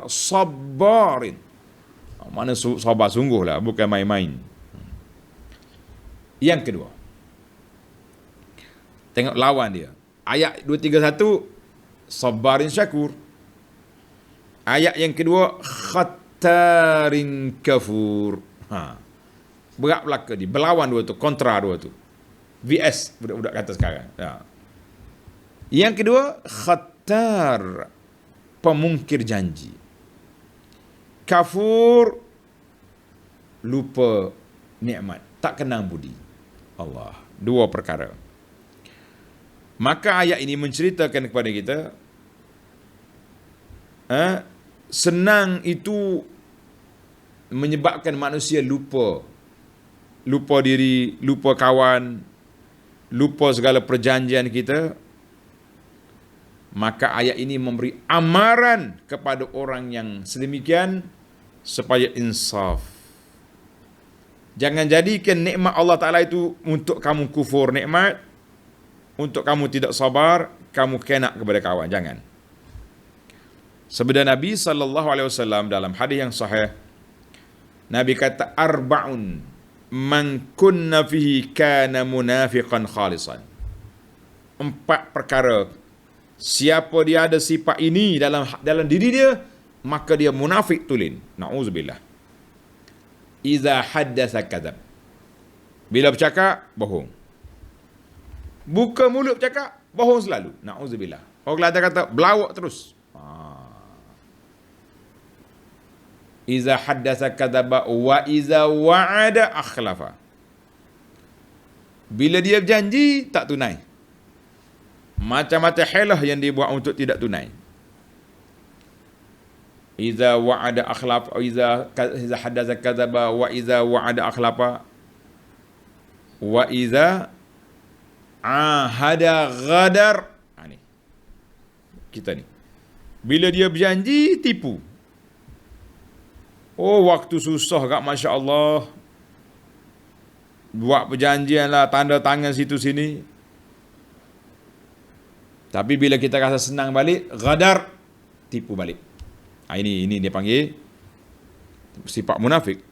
sabarin. Mana sabar sungguh lah, bukan main-main. Yang kedua, tengok lawan dia. Ayat 231, sabarin syakur. Ayat yang kedua, khattarin kafur. Berat belaka dia. Berlawan dua tu, kontra dua tu. VS, budak-budak kata sekarang. Yang kedua, khattar, pemungkir janji. Kafur, lupa nikmat, tak kenang budi. Allah, 2 perkara. Maka ayat ini menceritakan kepada kita, senang itu menyebabkan manusia lupa diri, lupa kawan, lupa segala perjanjian kita. Maka ayat ini memberi amaran kepada orang yang sedemikian supaya insaf. Jangan jadikan nikmat Allah Ta'ala itu untuk kamu kufur nikmat, untuk kamu tidak sabar, kamu kenak kepada kawan. Jangan. Sabda Nabi SAW dalam hadis yang sahih, Nabi kata, arba'un man kunna fihi kana munafiqan khalisan. 4 perkara, siapa dia ada sifat ini dalam diri dia, maka dia munafik tulen. Na'udzubillah. Iza haddasa kadzab. Bila bercakap, bohong. Buka mulut bercakap, bohong selalu. Na'udzubillah. Orang Kelantan kata, belawak terus. Iza haddasa kadzaba wa iza wa'ada akhlafa. Bila dia berjanji, tak tunai. Macam-macam hilah yang dibuat untuk tidak tunai. Iza wa'ada akhlafa, iza haddasa kadzaba wa iza wa'ada akhlafa wa iza ahada ghadar. Ni kita ni, bila dia berjanji, tipu. Oh, waktu susah kat, Masya Allah, buat perjanjian lah, tanda tangan situ sini. Tapi bila kita rasa senang balik, ghadar, tipu balik. Ini dia panggil sifat munafik.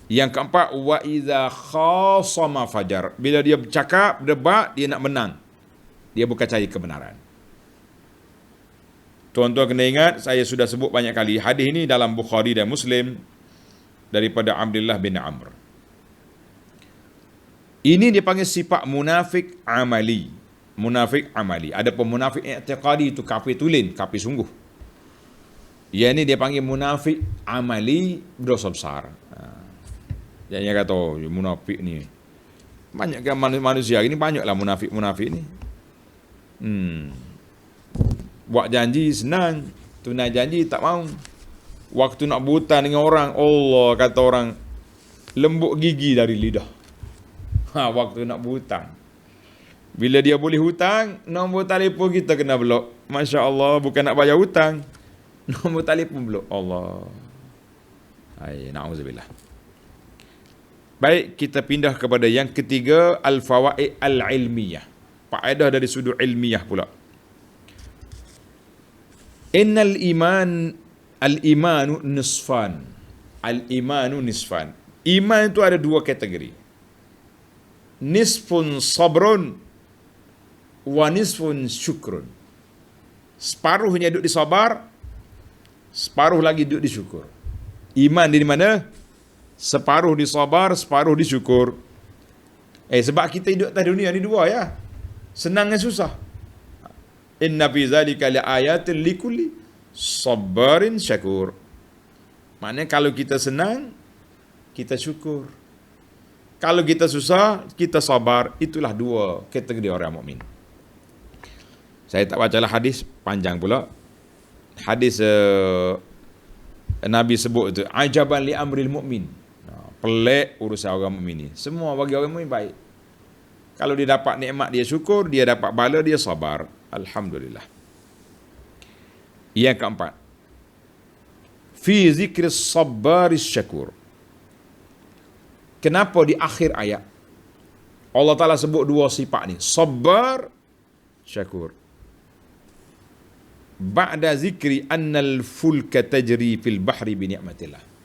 Yang keempat, wa idza khasama fajar. Bila dia bercakap, berdebat, dia nak menang. Dia bukan cari kebenaran. Tuan-tuan kena ingat, saya sudah sebut banyak kali, hadis ini dalam Bukhari dan Muslim daripada Abdullah bin Amr. Ini dia panggil sifat munafik amali. Munafik amali. Adapun munafik i'tiqadi itu kafir tulen, kafir sungguh. Yang ini dia panggil munafik amali, berdosa besar. Jangan kata munafik ni. Banyak kan manusia ini, banyaklah munafik ni. Buat janji senang, tunai janji tak mau. Waktu nak berhutang dengan orang, Allah kata orang lembut gigi dari lidah. Waktu nak berhutang. Bila dia boleh hutang, nombor telefon kita kena blok. Masya Allah, bukan nak bayar hutang, nombor telefon blok. Allah. Na'udzubillah. Baik, kita pindah kepada yang ketiga, al-fawaid al-ilmiyah. Faedah dari sudut ilmiah pula. Innal iman, al-imanu nisfan. Al-imanu nisfan. Iman itu ada dua kategori. Nisfun sabrun wa nisfun syukrun. Separuhnya duduk di sabar, separuh lagi duduk di syukur. Iman di mana? Separuh di sabar, separuh di syukur. Sebab kita hidup atas dunia ni dua ya. Senang dan susah. Inna fi zalika laayatin likulli sabarin syakur. Maknanya kalau kita senang, kita syukur. Kalau kita susah, kita sabar. Itulah dua kategori orang mukmin. Saya tak bacalah hadis, panjang pula. Hadis Nabi sebut itu, ajaban li amril mukmin. Pelik urusan orang mukmin ni. Semua bagi orang mukmin baik. Kalau dia dapat nikmat, dia syukur. Dia dapat bala, dia sabar. Alhamdulillah. Yang keempat, fi zikri sabaris syakur. Kenapa di akhir ayat Allah Ta'ala sebut dua sifat ni, sabar, syakur. Ba'da zikri annal fulka tajri fil bahri bi ni'matillah.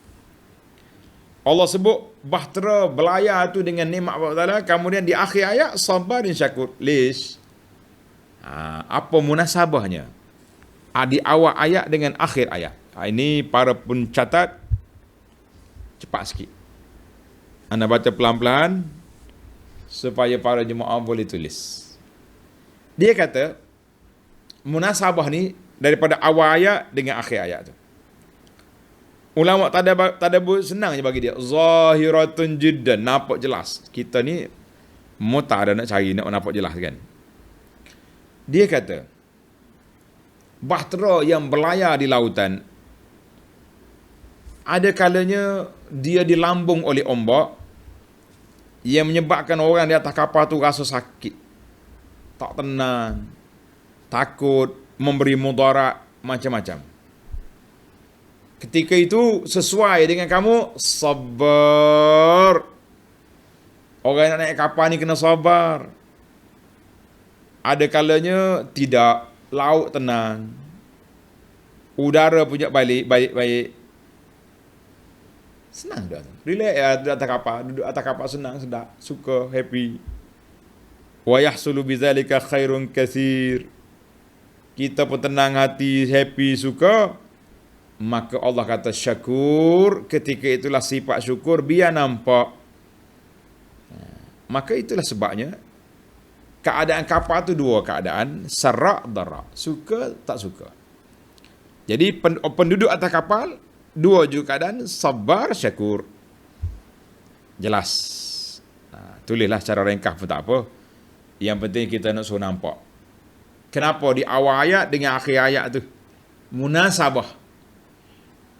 Allah sebut bahtera belayar tu dengan nikmat Allah Ta'ala, kemudian di akhir ayat sabar dan syakur. Lish? Apa munasabahnya? Di awal ayat dengan akhir ayat. Ini para pencatat cepat sikit. Anda baca pelan-pelan supaya para jemaah boleh tulis. Dia kata munasabah ni daripada awal ayat dengan akhir ayat tu. Ulama tadabbur senang je bagi dia. Zahiratun jiddan, nampak jelas. Kita ni mutar ada nak cari, nak nampak jelas kan. Dia kata bahtera yang berlayar di lautan, ada kalanya dia dilambung oleh ombak yang menyebabkan orang di atas kapal tu rasa sakit, tak tenang, takut, memberi mudarat, macam-macam. Ketika itu sesuai dengan kamu, sabar. Orang yang nak naik kapal ni kena sabar. Ada kalanya tidak, laut tenang, udara punya baik-baik. Senang dah. Relax ya, duduk atas kapal. Duduk atas kapal senang, sedap, suka, happy. Wa yahsulu bizalika khairun katsir. Kita pun tenang hati, happy, suka. Maka Allah kata syakur. Ketika itulah sifat syukur biar nampak. Maka itulah sebabnya keadaan kapal tu dua keadaan, sarak darak, suka tak suka. Jadi penduduk atas kapal dua juga keadaan, sabar syakur. Jelas. Tulislah secara ringkas pun tak apa. Yang penting kita nak suruh nampak. Kenapa di awal ayat dengan akhir ayat tu munasabah.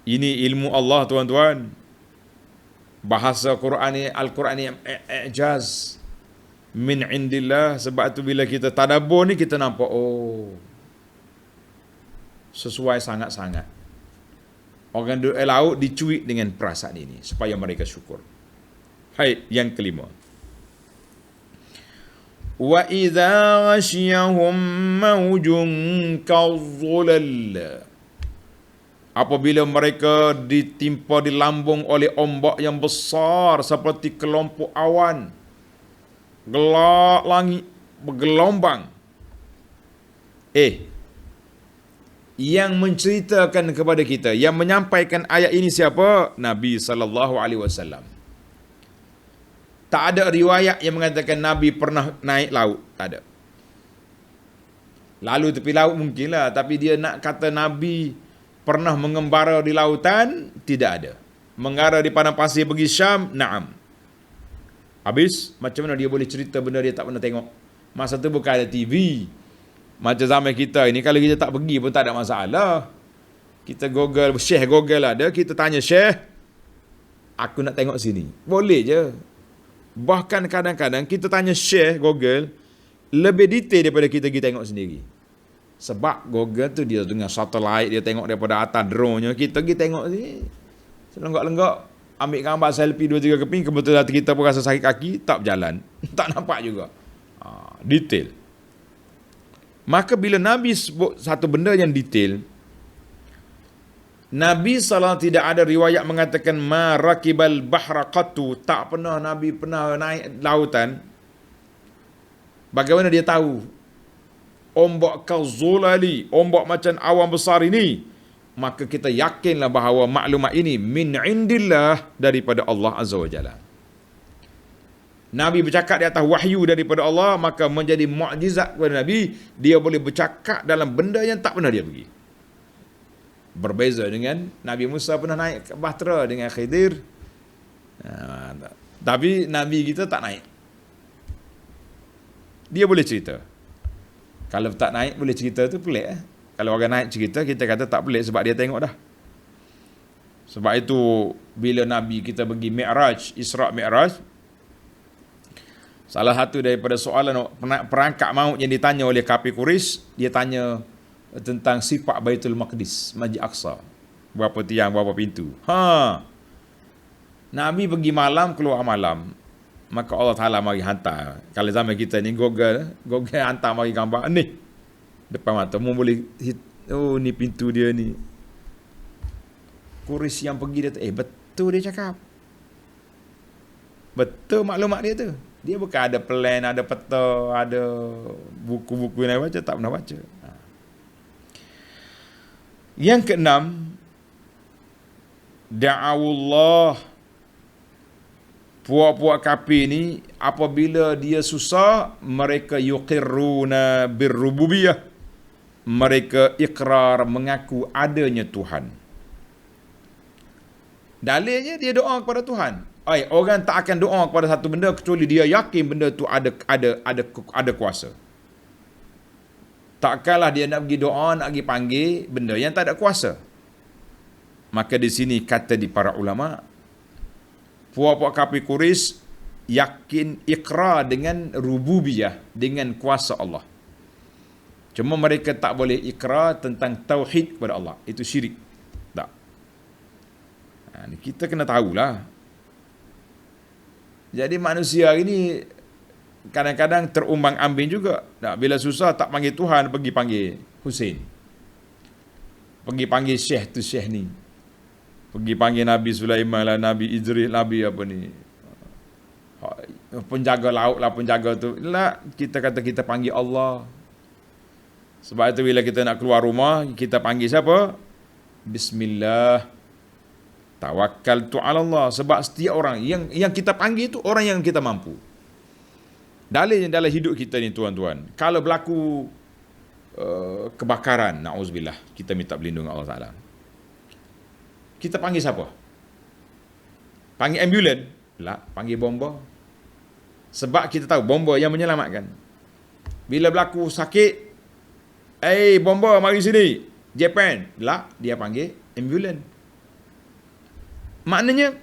Ini ilmu Allah tuan-tuan. Bahasa Quran ni, Al-Quran ni i'jaz min indillah. Sebab tu bila kita tadabbur ni kita nampak, oh, sesuai sangat-sangat. Orang duduk laut dicuit dengan perasaan ini supaya mereka syukur. Hai, yang kelima. Wa idza ghashiyahum mawjun kadhulal. apabila mereka ditimpa di lambung oleh ombak yang besar seperti kelompok awan, gelap langit, bergelombang. Yang menceritakan kepada kita, yang menyampaikan ayat ini siapa? Nabi sallallahu alaihi wasallam. Tak ada riwayat yang mengatakan Nabi pernah naik laut, tak ada. Lalu tepi laut mungkinlah, tapi dia nak kata Nabi pernah mengembara di lautan, tidak ada. Mengara di padang pasir pergi Syam, na'am. Habis, macam mana dia boleh cerita benda dia tak pernah tengok? Masa tu bukan ada TV. Macam zaman kita ini, kalau kita tak pergi pun tak ada masalah. Kita Google, Syekh Google ada, kita tanya Syekh, aku nak tengok sini. Boleh je. Bahkan kadang-kadang kita tanya Syekh Google, lebih detail daripada kita pergi tengok sendiri. Sebab Google tu dia dengan satelit, dia tengok daripada atas drone-nya, kita pergi tengok sini. Selenggak-lenggak, ambil gambar selfie 2-3 keping, kebetulan kita pun rasa sakit kaki, tak berjalan. Tak nampak juga. Detail. Maka bila Nabi sebut satu benda yang detail, Nabi SAW tidak ada riwayat mengatakan ma rakibal bahra qattu, tak pernah Nabi pernah naik lautan. Bagaimana dia tahu? Ombak kazulali, ombak macam awan besar ini. Maka kita yakinlah bahawa maklumat ini min indillah, daripada Allah Azza wa Jalla. Nabi bercakap di atas wahyu daripada Allah, maka menjadi mukjizat kepada Nabi, dia boleh bercakap dalam benda yang tak pernah dia pergi. Berbeza dengan Nabi Musa pernah naik ke bahtera dengan Khidir. Tapi Nabi kita tak naik. Dia boleh cerita. Kalau tak naik boleh cerita tu pelik. Kalau orang naik cerita, kita kata tak pelik sebab dia tengok dah. Sebab itu bila Nabi kita pergi Mi'raj, Isra' Mi'raj, salah satu daripada soalan perangkap maut yang ditanya oleh kafir Quraisy, dia tanya tentang sifat Baitul Maqdis, Masjid Aqsa. Berapa tiang, berapa pintu. Nabi pergi malam, keluar malam. Maka Allah Ta'ala mari hantar. Kalau zaman kita ni Google hantar mari gambar ni depan mata mu boleh hit, oh ni pintu dia ni. Quraisy yang pergi dia betul dia cakap. Betul maklumat dia tu. Dia bukan ada plan, ada peta, ada buku-buku yang baca, tak pernah baca. Yang keenam, da'awullah. Puak-puak kafir ni apabila dia susah, mereka yuqirruna birrububiyah. Mereka ikrar, mengaku adanya Tuhan. Dalilnya dia doa kepada Tuhan. Orang tak akan doa kepada satu benda kecuali dia yakin benda tu ada kuasa. Takkanlah dia nak pergi doa, nak pergi panggil benda yang tak ada kuasa. Maka di sini kata di para ulama, puak-puak kafir Quraisy yakin ikrar dengan rububiyah, dengan kuasa Allah. Cuma mereka tak boleh ikrar tentang tauhid kepada Allah. Itu syirik. Tak. Kita kena tahulah. Jadi manusia ini kadang-kadang terumbang ambing juga. Bila susah tak panggil Tuhan, pergi panggil Hussein. Pergi panggil Syekh tu Syekh ni. Pergi panggil Nabi Sulaiman lah, Nabi Idris, Nabi apa ni. Penjaga laut lah, penjaga tu. Lah, kita kata kita panggil Allah. Sebab itu bila kita nak keluar rumah, kita panggil siapa? Bismillah. Tawakkaltu ala Allah. Sebab setiap orang yang kita panggil tu orang yang kita mampu. Dalilnya dalam hidup kita ni tuan-tuan, kalau berlaku kebakaran, na'uzubillah, kita minta perlindungan Allah Ta'ala. Kita panggil siapa? Panggil ambulan? Tak, panggil bomba. Sebab kita tahu bomba yang menyelamatkan. Bila berlaku sakit, bomba mari sini, Japan. Tak, dia panggil ambulan. Maknanya,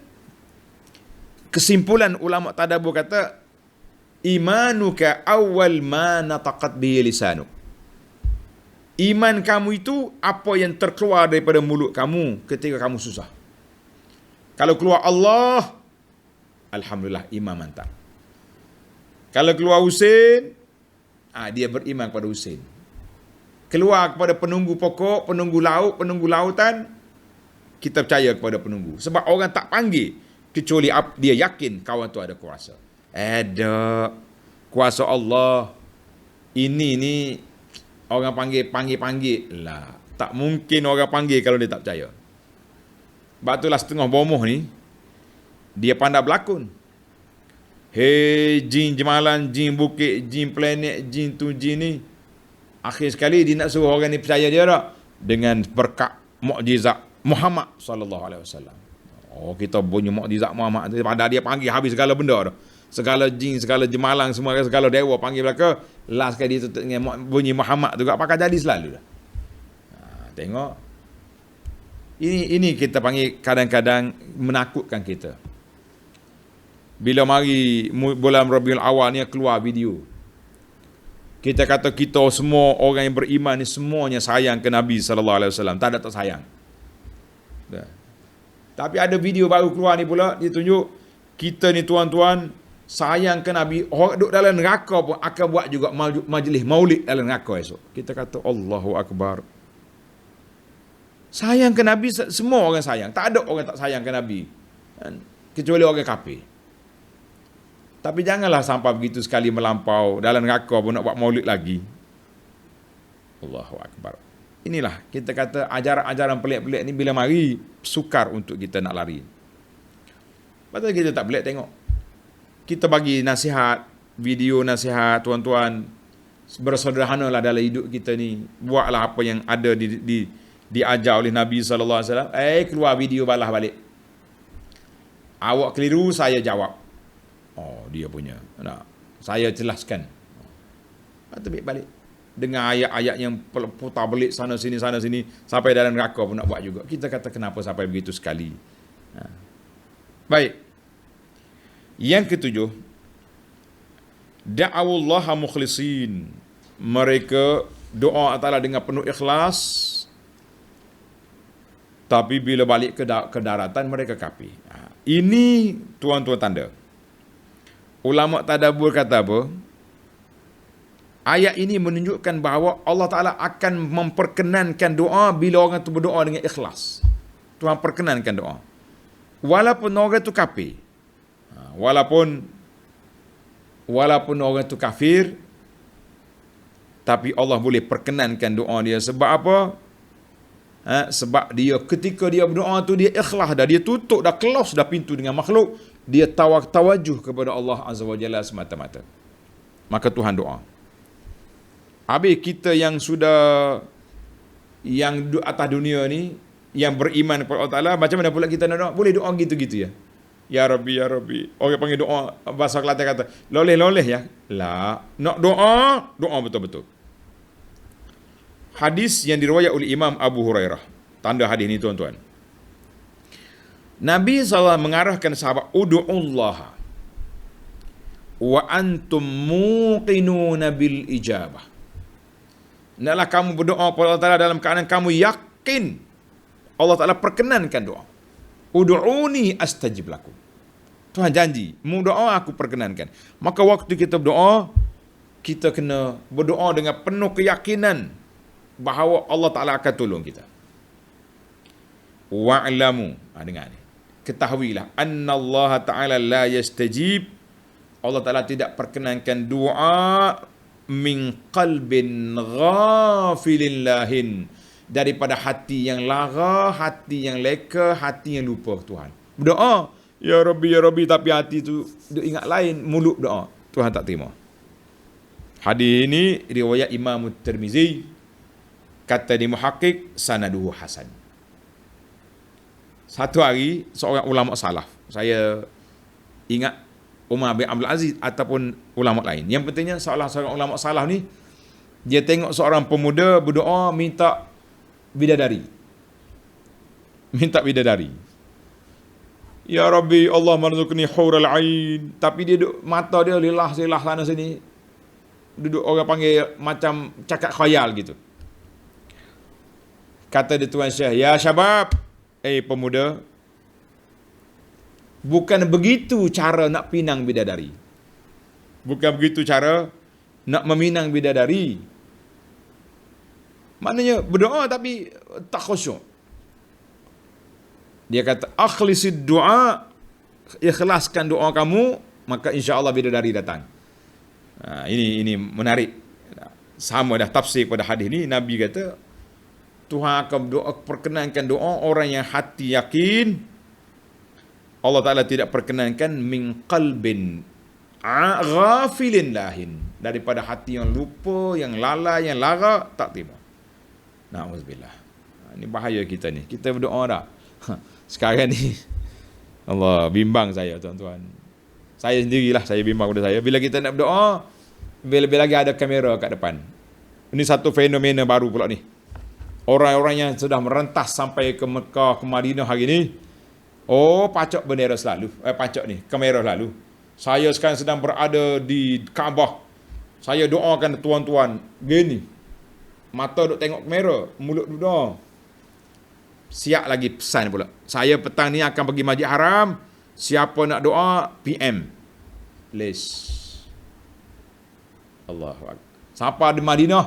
kesimpulan ulama tadabbur kata, imanuka awal ma nataqat bihi lisanuk. Iman kamu itu apa yang terkeluar daripada mulut kamu ketika kamu susah. Kalau keluar Allah, alhamdulillah, iman mantap. Kalau keluar Husain, dia beriman kepada Husain. Keluar kepada penunggu pokok, penunggu laut, penunggu lautan, kita percaya kepada penunggu. Sebab orang tak panggil kecuali dia yakin kawan tu ada kuasa. Ada kuasa Allah. Ini ni orang panggil lah. Tak mungkin orang panggil kalau dia tak percaya. Sebab itulah setengah bomoh ni dia pandai berlakon. Hei jin jemalan, jin bukit, jin planet, jin tu jin ni. Akhir sekali dia nak suruh orang ni percaya dia tak? Dengan berkat mukjizat Muhammad sallallahu alaihi wasallam. Oh, kita punya mukjizat Muhammad pada dia panggil habis segala benda dah. Segala jin, segala jemalang, semua segala dewa panggil belaka. Last sekali dia tutup dengan bunyi Muhammad tu pakai jadi selalu dah. Tengok. Ini kita panggil kadang-kadang menakutkan kita. Bila mari bulan Rabiul Awal ni keluar video. Kita kata kita semua orang yang beriman ni semuanya sayang ke Nabi sallallahu alaihi wasallam. Tak ada tak sayang. Dah. Tapi ada video baru keluar ni pula, dia tunjuk kita ni tuan-tuan sayang ke Nabi. Orang duduk dalam neraka pun akan buat juga majlis maulid dalam neraka esok. Kita kata Allahu Akbar. Sayang ke Nabi, semua orang sayang. Tak ada orang tak sayang ke Nabi. Kecuali orang kafir. Tapi janganlah sampai begitu sekali melampau. Dalam neraka pun nak buat maulid lagi. Allahu Akbar. Inilah kita kata ajaran-ajaran pelik-pelik ni bila mari sukar untuk kita nak lari. Pasal kita tak pelik tengok. Kita bagi nasihat, video nasihat tuan-tuan. Bersederhanalah dalam hidup kita ni. Buatlah apa yang ada diajar oleh Nabi SAW. Keluar video balas balik. Awak keliru, saya jawab. Oh, dia punya. Nah, saya jelaskan. Terbit balik. Dengan ayat-ayat yang putar belik sana sini sampai dalam neraka pun nak buat juga. Kita kata kenapa sampai begitu sekali. Baik. Yang ketujuh, da'awullaha mukhlisin. Mereka doa Allah dengan penuh ikhlas. Tapi bila balik ke daratan mereka kafir. Ini tuan-tuan tanda. Ulama tadabbur kata apa? Ayat ini menunjukkan bahawa Allah Ta'ala akan memperkenankan doa bila orang itu berdoa dengan ikhlas. Tuhan perkenankan doa. Walaupun orang itu kafir. Walaupun orang itu kafir, tapi Allah boleh perkenankan doa dia. Sebab apa? Sebab dia ketika dia berdoa tu dia ikhlas dah, dia tutup dah, close dah pintu dengan makhluk, dia tawajuh kepada Allah Azza wa Jalla semata-mata. Maka Tuhan doa. Habis kita yang sudah yang atas dunia ni, yang beriman kepada Allah Ta'ala, macam mana pula kita nak doa? Boleh doa gitu-gitu ya? Ya Rabbi, Ya Rabbi. Orang panggil doa, bahasa Kelantan kata, loleh-loleh ya? Lah, nak doa betul-betul. Hadis yang diriwayat oleh Imam Abu Hurairah. Tanda hadis ni tuan-tuan. Nabi SAW mengarahkan sahabat, Udu'ullaha wa antum muqinuna bil ijabah. Hendaklah kamu berdoa kepada Allah Ta'ala dalam keadaan kamu yakin Allah Ta'ala perkenankan doa. Udu'uni astajib lakum. Tuhan janji, mu doa aku perkenankan. Maka waktu kita berdoa, kita kena berdoa dengan penuh keyakinan bahawa Allah Ta'ala akan tolong kita. Wa'lamu, dengar ni, ketahuilah, anna Allah Ta'ala la yastajib, Allah Ta'ala tidak perkenankan doa min qalbin ghafilin lahin, daripada hati yang lara, hati yang leka, hati yang lupa Tuhan. Berdoa, Ya Rabbi, tapi hati tu ingat lain, mulut doa, Tuhan tak terima. Hadis ini riwayat Imam Tirmizi, kata di muhakkik sanaduhu hasan. Satu hari seorang ulama salaf, saya ingat Umar bin Abdul Aziz ataupun ulama lain, yang pentingnya salah seorang ulama salaf ni, dia tengok seorang pemuda berdoa minta bidadari. Ya Rabbi, Allah marzuqni hurul ain. Tapi dia duduk, mata dia lilah sana sini. Duduk orang panggil macam cakap khayal gitu. Kata dia Tuan Syekh, ya syabab, pemuda, bukan begitu cara nak pinang bidadari. Bukan begitu cara nak meminang bidadari. Maknanya berdoa tapi tak khusyuk. Dia kata, akhlisid du'a, ikhlaskan doa kamu, maka insya-Allah bidadari datang. Ini menarik. Sama dah tafsir pada hadis ni, Nabi kata, Tuhan akan perkenankan doa orang yang hati yakin. Allah Ta'ala tidak perkenankan min qalbin ghafilin lahin, daripada hati yang lupa, yang lalai, yang lara, tak terima. Na'udzubillah. Ini bahaya kita ni. Kita berdoa dah. Sekarang ni Allah bimbang saya, tuan-tuan. Saya sendirilah, saya bimbang pada saya. Bila kita nak berdoa, lebih lagi ada kamera kat depan. Ini satu fenomena baru pula ni. Orang-orang yang sudah merentas sampai ke Mekah, ke Madinah hari ni, pacak bendera selalu. Pacak ni, kamera selalu. Saya sekarang sedang berada di Kaabah. Saya doakan tuan-tuan, gini. Mata duk tengok kamera, mulut duk doa. Siap lagi pesan pula. Saya petang ni akan pergi Masjid Haram. Siapa nak doa, PM. List. Allahu Akbar. Siapa di Madinah,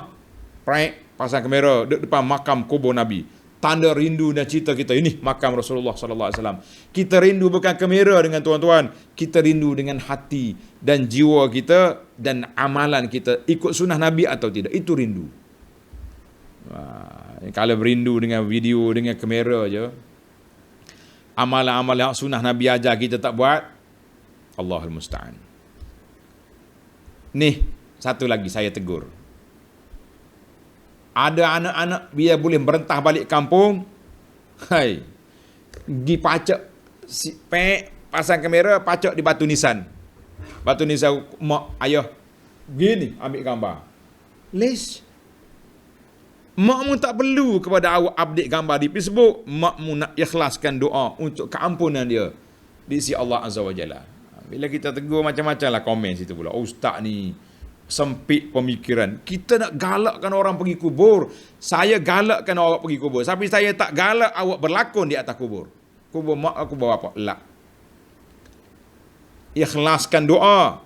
pasang kamera depan makam kubur Nabi. Tanda rindu dan cita kita. Ini makam Rasulullah sallallahu alaihi wasallam. Kita rindu bukan kamera dengan tuan-tuan. Kita rindu dengan hati dan jiwa kita dan amalan kita. Ikut sunnah Nabi atau tidak. Itu rindu. Kalau berindu dengan video, dengan kamera je, amalan-amalan sunnah Nabi ajar kita tak buat, Allahul Musta'an. Nih, satu lagi saya tegur. Ada anak-anak biar boleh merentah balik kampung, pergi pacak, pasang kamera, pacak di batu nisan. Batu nisan, mak, ayah, gini, ambil gambar. Lesh. Makmu tak perlu kepada awak update gambar di Facebook. Makmu nak ikhlaskan doa untuk keampunan dia di sisi Allah Azza wa Jalla. Bila kita tegur macam-macam lah komen situ pula. Ustaz ni sempit pemikiran. Kita nak galakkan orang pergi kubur. Saya galakkan awak pergi kubur. Tapi saya tak galak awak berlakon di atas kubur. Kubur mak aku bawa apa? Lak. Ikhlaskan doa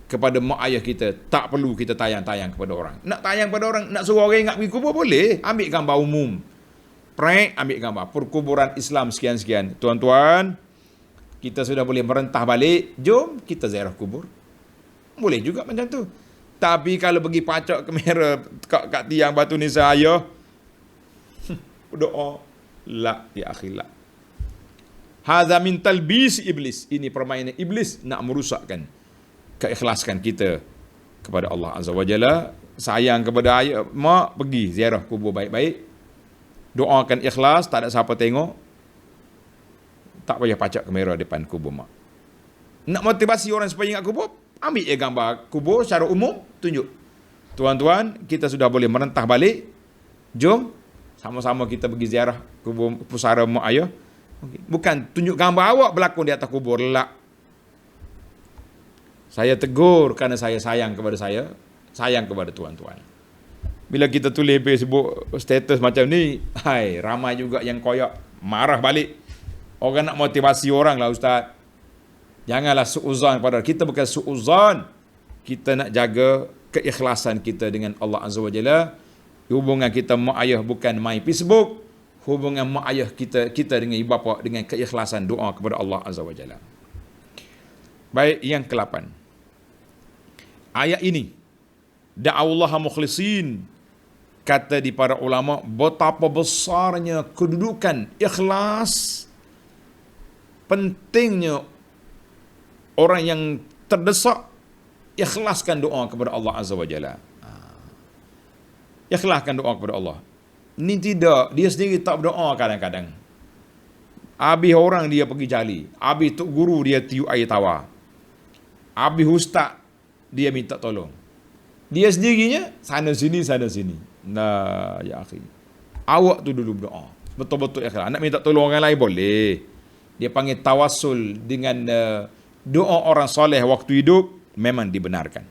kepada mak ayah kita. Tak perlu kita tayang-tayang kepada orang. Nak tayang kepada orang, nak suruh orang ingat pergi kubur boleh. Ambil gambar umum. Ambil gambar perkuburan Islam sekian-sekian. Tuan-tuan, kita sudah boleh merentah balik. Jom kita ziarah kubur. Boleh juga macam tu. Tapi kalau pergi pacak kamera kat tiang batu nisa ayah, doa, la ya akhi la. Hadza min talbis iblis. Ini permainan iblis nak merusakkan keikhlasan kita kepada Allah Azza wa Jalla. Sayang kepada ayah, mak, pergi ziarah kubur baik-baik. Doakan ikhlas, tak ada siapa tengok. Tak payah pacak kamera depan kubur mak. Nak motivasi orang supaya ingat kubur, ambil je gambar kubur secara umum, tunjuk. Tuan-tuan, kita sudah boleh merentah balik. Jom sama-sama kita pergi ziarah kubur pusara mak ayah. Bukan tunjuk gambar awak berlakon di atas kubur, lah. Saya tegur kerana saya sayang kepada sayang kepada tuan-tuan. Bila kita tulis Facebook status macam ni, ramai juga yang koyak, marah balik. Orang nak motivasi orang lah, ustaz. Janganlah su'uzan pada kita, bukan su'uzan. Kita nak jaga keikhlasan kita dengan Allah Azza wa Jalla. Hubungan kita mak ayah bukan main Facebook. Hubungan mak ayah kita dengan ibu bapa dengan keikhlasan doa kepada Allah Azza wa Jalla. Baik, yang ke-8. Ayat ini, da'allaha mukhlisin, kata di para ulama, betapa besarnya kedudukan ikhlas, pentingnya orang yang terdesak ikhlaskan doa kepada Allah Azza wa Jalla. Ikhlaskan doa kepada Allah. Ni tidak, dia sendiri tak berdoa kadang-kadang. Habis orang dia pergi jali, habis tok guru dia tiup air tawar, habis ustaz dia minta tolong. Dia sendirinya sana sini. Nah, ya akhi. Awak tu dulu berdoa. Betul-betul ikhlas. Nak minta tolong orang lain boleh. Dia panggil tawassul dengan doa orang soleh waktu hidup, memang dibenarkan.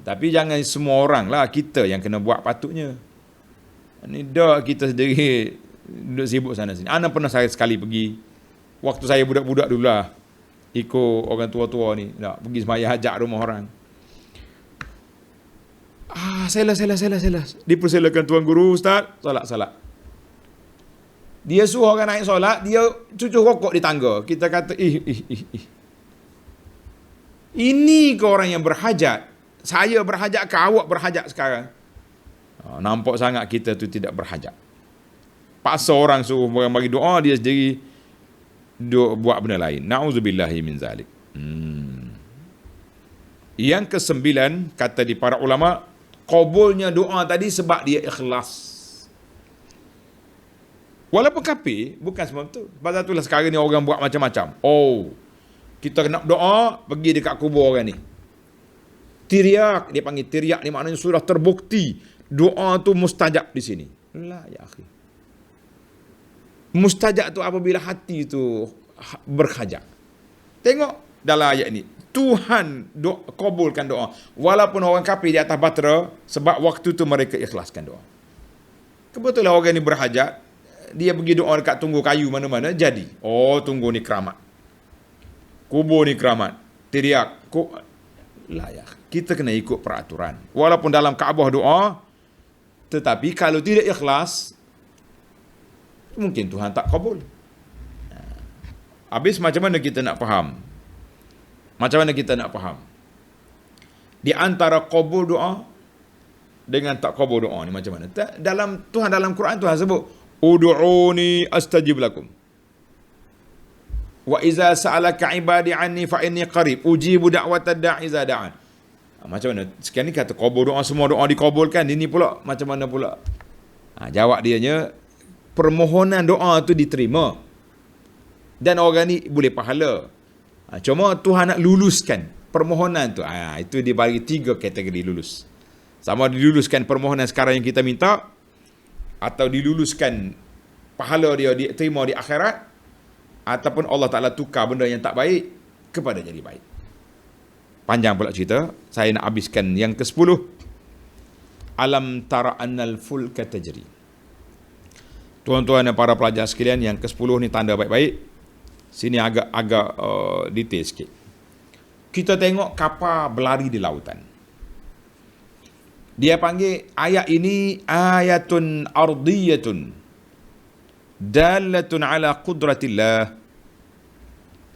Tapi jangan semua orang lah, kita yang kena buat patutnya. Ni dah kita sendiri duduk sibuk sana sini. Ana pernah saya sekali pergi, waktu saya budak-budak dulu lah, ikut orang tua-tua ni, nak pergi sembahyang hajat rumah orang. Salah. Dipersilakan tuan guru, ustaz, salat. Dia suruh orang naik solat, dia cucuk rokok di tangga. Kita kata, ih. Ini ke orang yang berhajat. Saya berhajat ke awak berhajat sekarang? Nampak sangat kita tu tidak berhajat. Paksa orang suruh orang bagi doa, dia sendiri buat benda lain. Na'udzubillahi min zalik. Yang kesembilan, kata di para ulama, kabulnya doa tadi sebab dia ikhlas. Walaupun kafir, bukan sebab tu. Sebab itulah sekarang ni orang buat macam-macam. Kita nak doa, pergi dekat kubur orang ni. Tiriak, dia panggil tiriak ni maknanya sudah terbukti doa tu mustajab di sini. La ya akhi. Mustajab tu apabila hati tu berhajat. Tengok dalam ayat ni, Tuhan kabulkan doa. Walaupun orang kafir di atas batera, sebab waktu tu mereka ikhlaskan doa. Kebetulan orang ni berhajat, dia pergi doa dekat tunggu kayu mana-mana, jadi. Tunggu ni keramat. Kubur ni keramat. Tiriak. Layak. Kita kena ikut peraturan. Walaupun dalam Kaabah doa, tetapi kalau tidak ikhlas, mungkin Tuhan tak kabul. Habis macam mana kita nak faham? Macam mana kita nak faham? Di antara kabul doa dengan tak kabul doa ni macam mana? Dalam Quran Tuhan sebut, ud'uni astajib lakum. Wa iza sa'alaka ibadi anni fa inni qarib ujibu da'watad da'i iza da'an. Macam mana? Sekian ni kata kabul doa, semua doa dikabulkan. Ini pula macam mana pula? Jawab dianya, permohonan doa tu diterima. Dan orang ni boleh pahala. Cuma Tuhan nak luluskan permohonan tu. Itu dia bagi 3 kategori lulus. Sama diluluskan permohonan sekarang yang kita minta, atau diluluskan pahala dia diterima di akhirat, ataupun Allah Ta'ala tukar benda yang tak baik kepada jadi baik. Panjang pula cerita, saya nak habiskan yang ke-10. Alam tara annal fulka tajri. Tuan-tuan dan para pelajar sekalian, yang ke-10 ni tanda baik-baik. Sini agak detail sikit. Kita tengok kapal berlari di lautan. Dia panggil ayat ini ayatun ardiyatun dalatun ala qudratillah.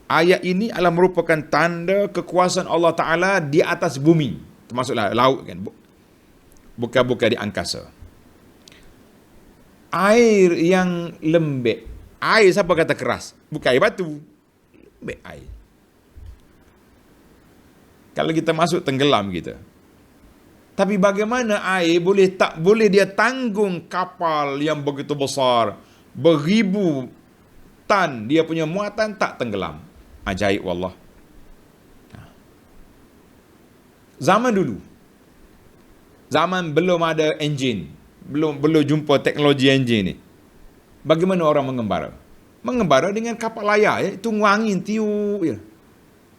Ayat ini adalah merupakan tanda kekuasaan Allah Ta'ala di atas bumi. Termasuklah laut kan. Bukan di angkasa. Air yang lembek. Air siapa kata keras? Bukan air batu. Lembek air. Kalau kita masuk tenggelam kita. Tapi bagaimana air boleh dia tanggung kapal yang begitu besar, beribu tan dia punya muatan, tak tenggelam. Ajaib wallah. Zaman dulu, zaman belum ada enjin, belum jumpa teknologi enjin ni. Bagaimana orang mengembara? Mengembara dengan kapal layar, tunggu angin tiup ya.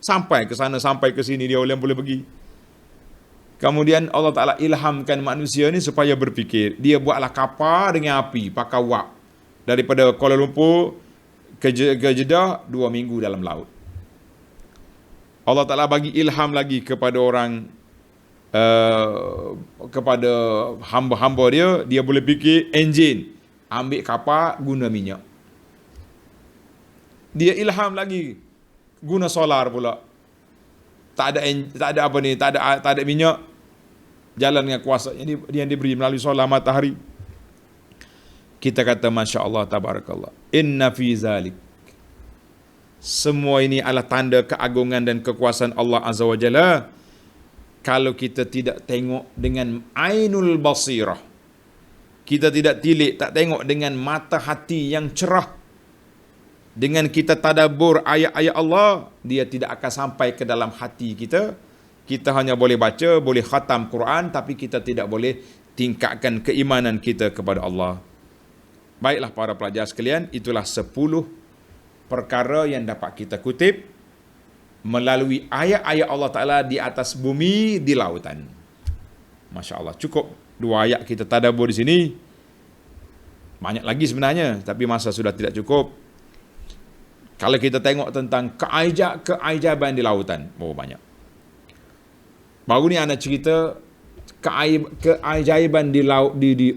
Sampai ke sana, sampai ke sini dia boleh pergi. Kemudian Allah Ta'ala ilhamkan manusia ni supaya berfikir. Dia buatlah kapal dengan api, pakai wap. Daripada Kuala Lumpur ke Jeddah, 2 minggu dalam laut. Allah Ta'ala bagi ilham lagi kepada orang, kepada hamba-hamba dia boleh fikir enjin. Ambil kapal, guna minyak. Dia ilham lagi, guna solar pula. Tak ada minyak, jalan dengan kuasa yang diberi melalui solar matahari. Kita kata Masya Allah, Tabarakallah. Inna fi zalik. Semua ini adalah tanda keagungan dan kekuasaan Allah Azza wa Jalla. Kalau kita tidak tengok dengan ainul basirah, kita tidak tilik, tak tengok dengan mata hati yang cerah, dengan kita tadabbur ayat-ayat Allah, dia tidak akan sampai ke dalam hati kita. Kita hanya boleh baca, boleh khatam Quran, tapi kita tidak boleh tingkatkan keimanan kita kepada Allah. Baiklah para pelajar sekalian, itulah 10 perkara yang dapat kita kutip melalui ayat-ayat Allah Ta'ala di atas bumi, di lautan. Masya Allah, cukup 2 ayat kita tadabbur di sini. Banyak lagi sebenarnya, tapi masa sudah tidak cukup. Kalau kita tengok tentang keajaiban di lautan, banyak. Baru ni anak cerita keajaiban di laut, di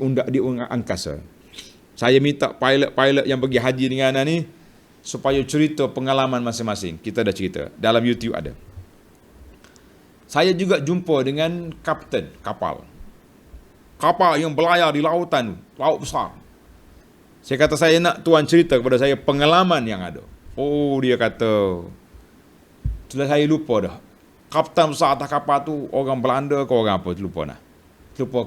angkasa. Saya minta pilot-pilot yang pergi haji dengan Ana ni supaya cerita pengalaman masing-masing. Kita dah cerita. Dalam YouTube ada. Saya juga jumpa dengan kapten kapal. Kapal yang berlayar di lautan, laut besar. Saya kata, saya nak tuan cerita kepada saya pengalaman yang ada. Oh, dia kata, sudah saya lupa dah. Kapten besar atas kapal tu orang Belanda ke orang apa, lupa dah.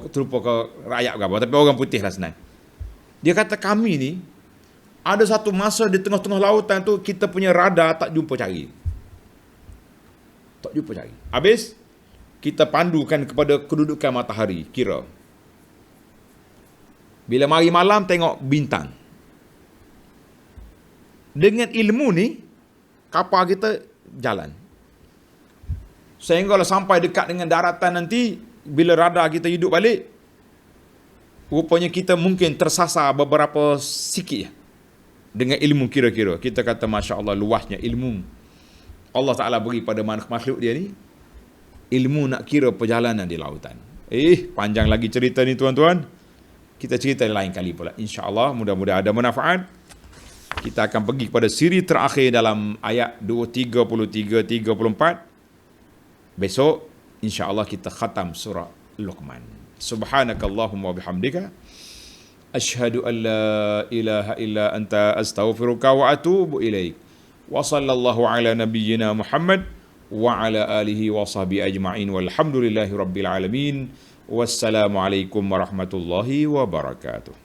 Terlupa ke rakyat ke apa, tapi orang putih lah senang. Dia kata, kami ni ada satu masa di tengah-tengah lautan tu kita punya radar tak jumpa cari. Tak jumpa cari. Habis kita pandukan kepada kedudukan matahari, kira. Bila mari malam tengok bintang. Dengan ilmu ni kapal kita jalan. Sehinggalah sampai dekat dengan daratan nanti, bila radar kita hidup balik, rupanya kita mungkin tersasar beberapa sikit dengan ilmu kira-kira. Kita kata Masya Allah, luasnya ilmu Allah Ta'ala beri pada makhluk dia ni, ilmu nak kira perjalanan di lautan. Panjang lagi cerita ni tuan-tuan. Kita cerita lain kali pula. InsyaAllah, mudah-mudahan ada manfaat. Kita akan pergi kepada siri terakhir dalam ayat 33-34. Besok, insyaAllah kita khatam surah Luqman. Subhanakallahumma bihamdika. Ashhadu an la ilaha illa anta astaghfiruka wa atubu ilaik. Wa sallallahu ala nabiyyina Muhammad wa ala alihi wa sahbihi ajma'in. Walhamdulillahi rabbil alamin. Wassalamualaikum warahmatullahi wabarakatuh.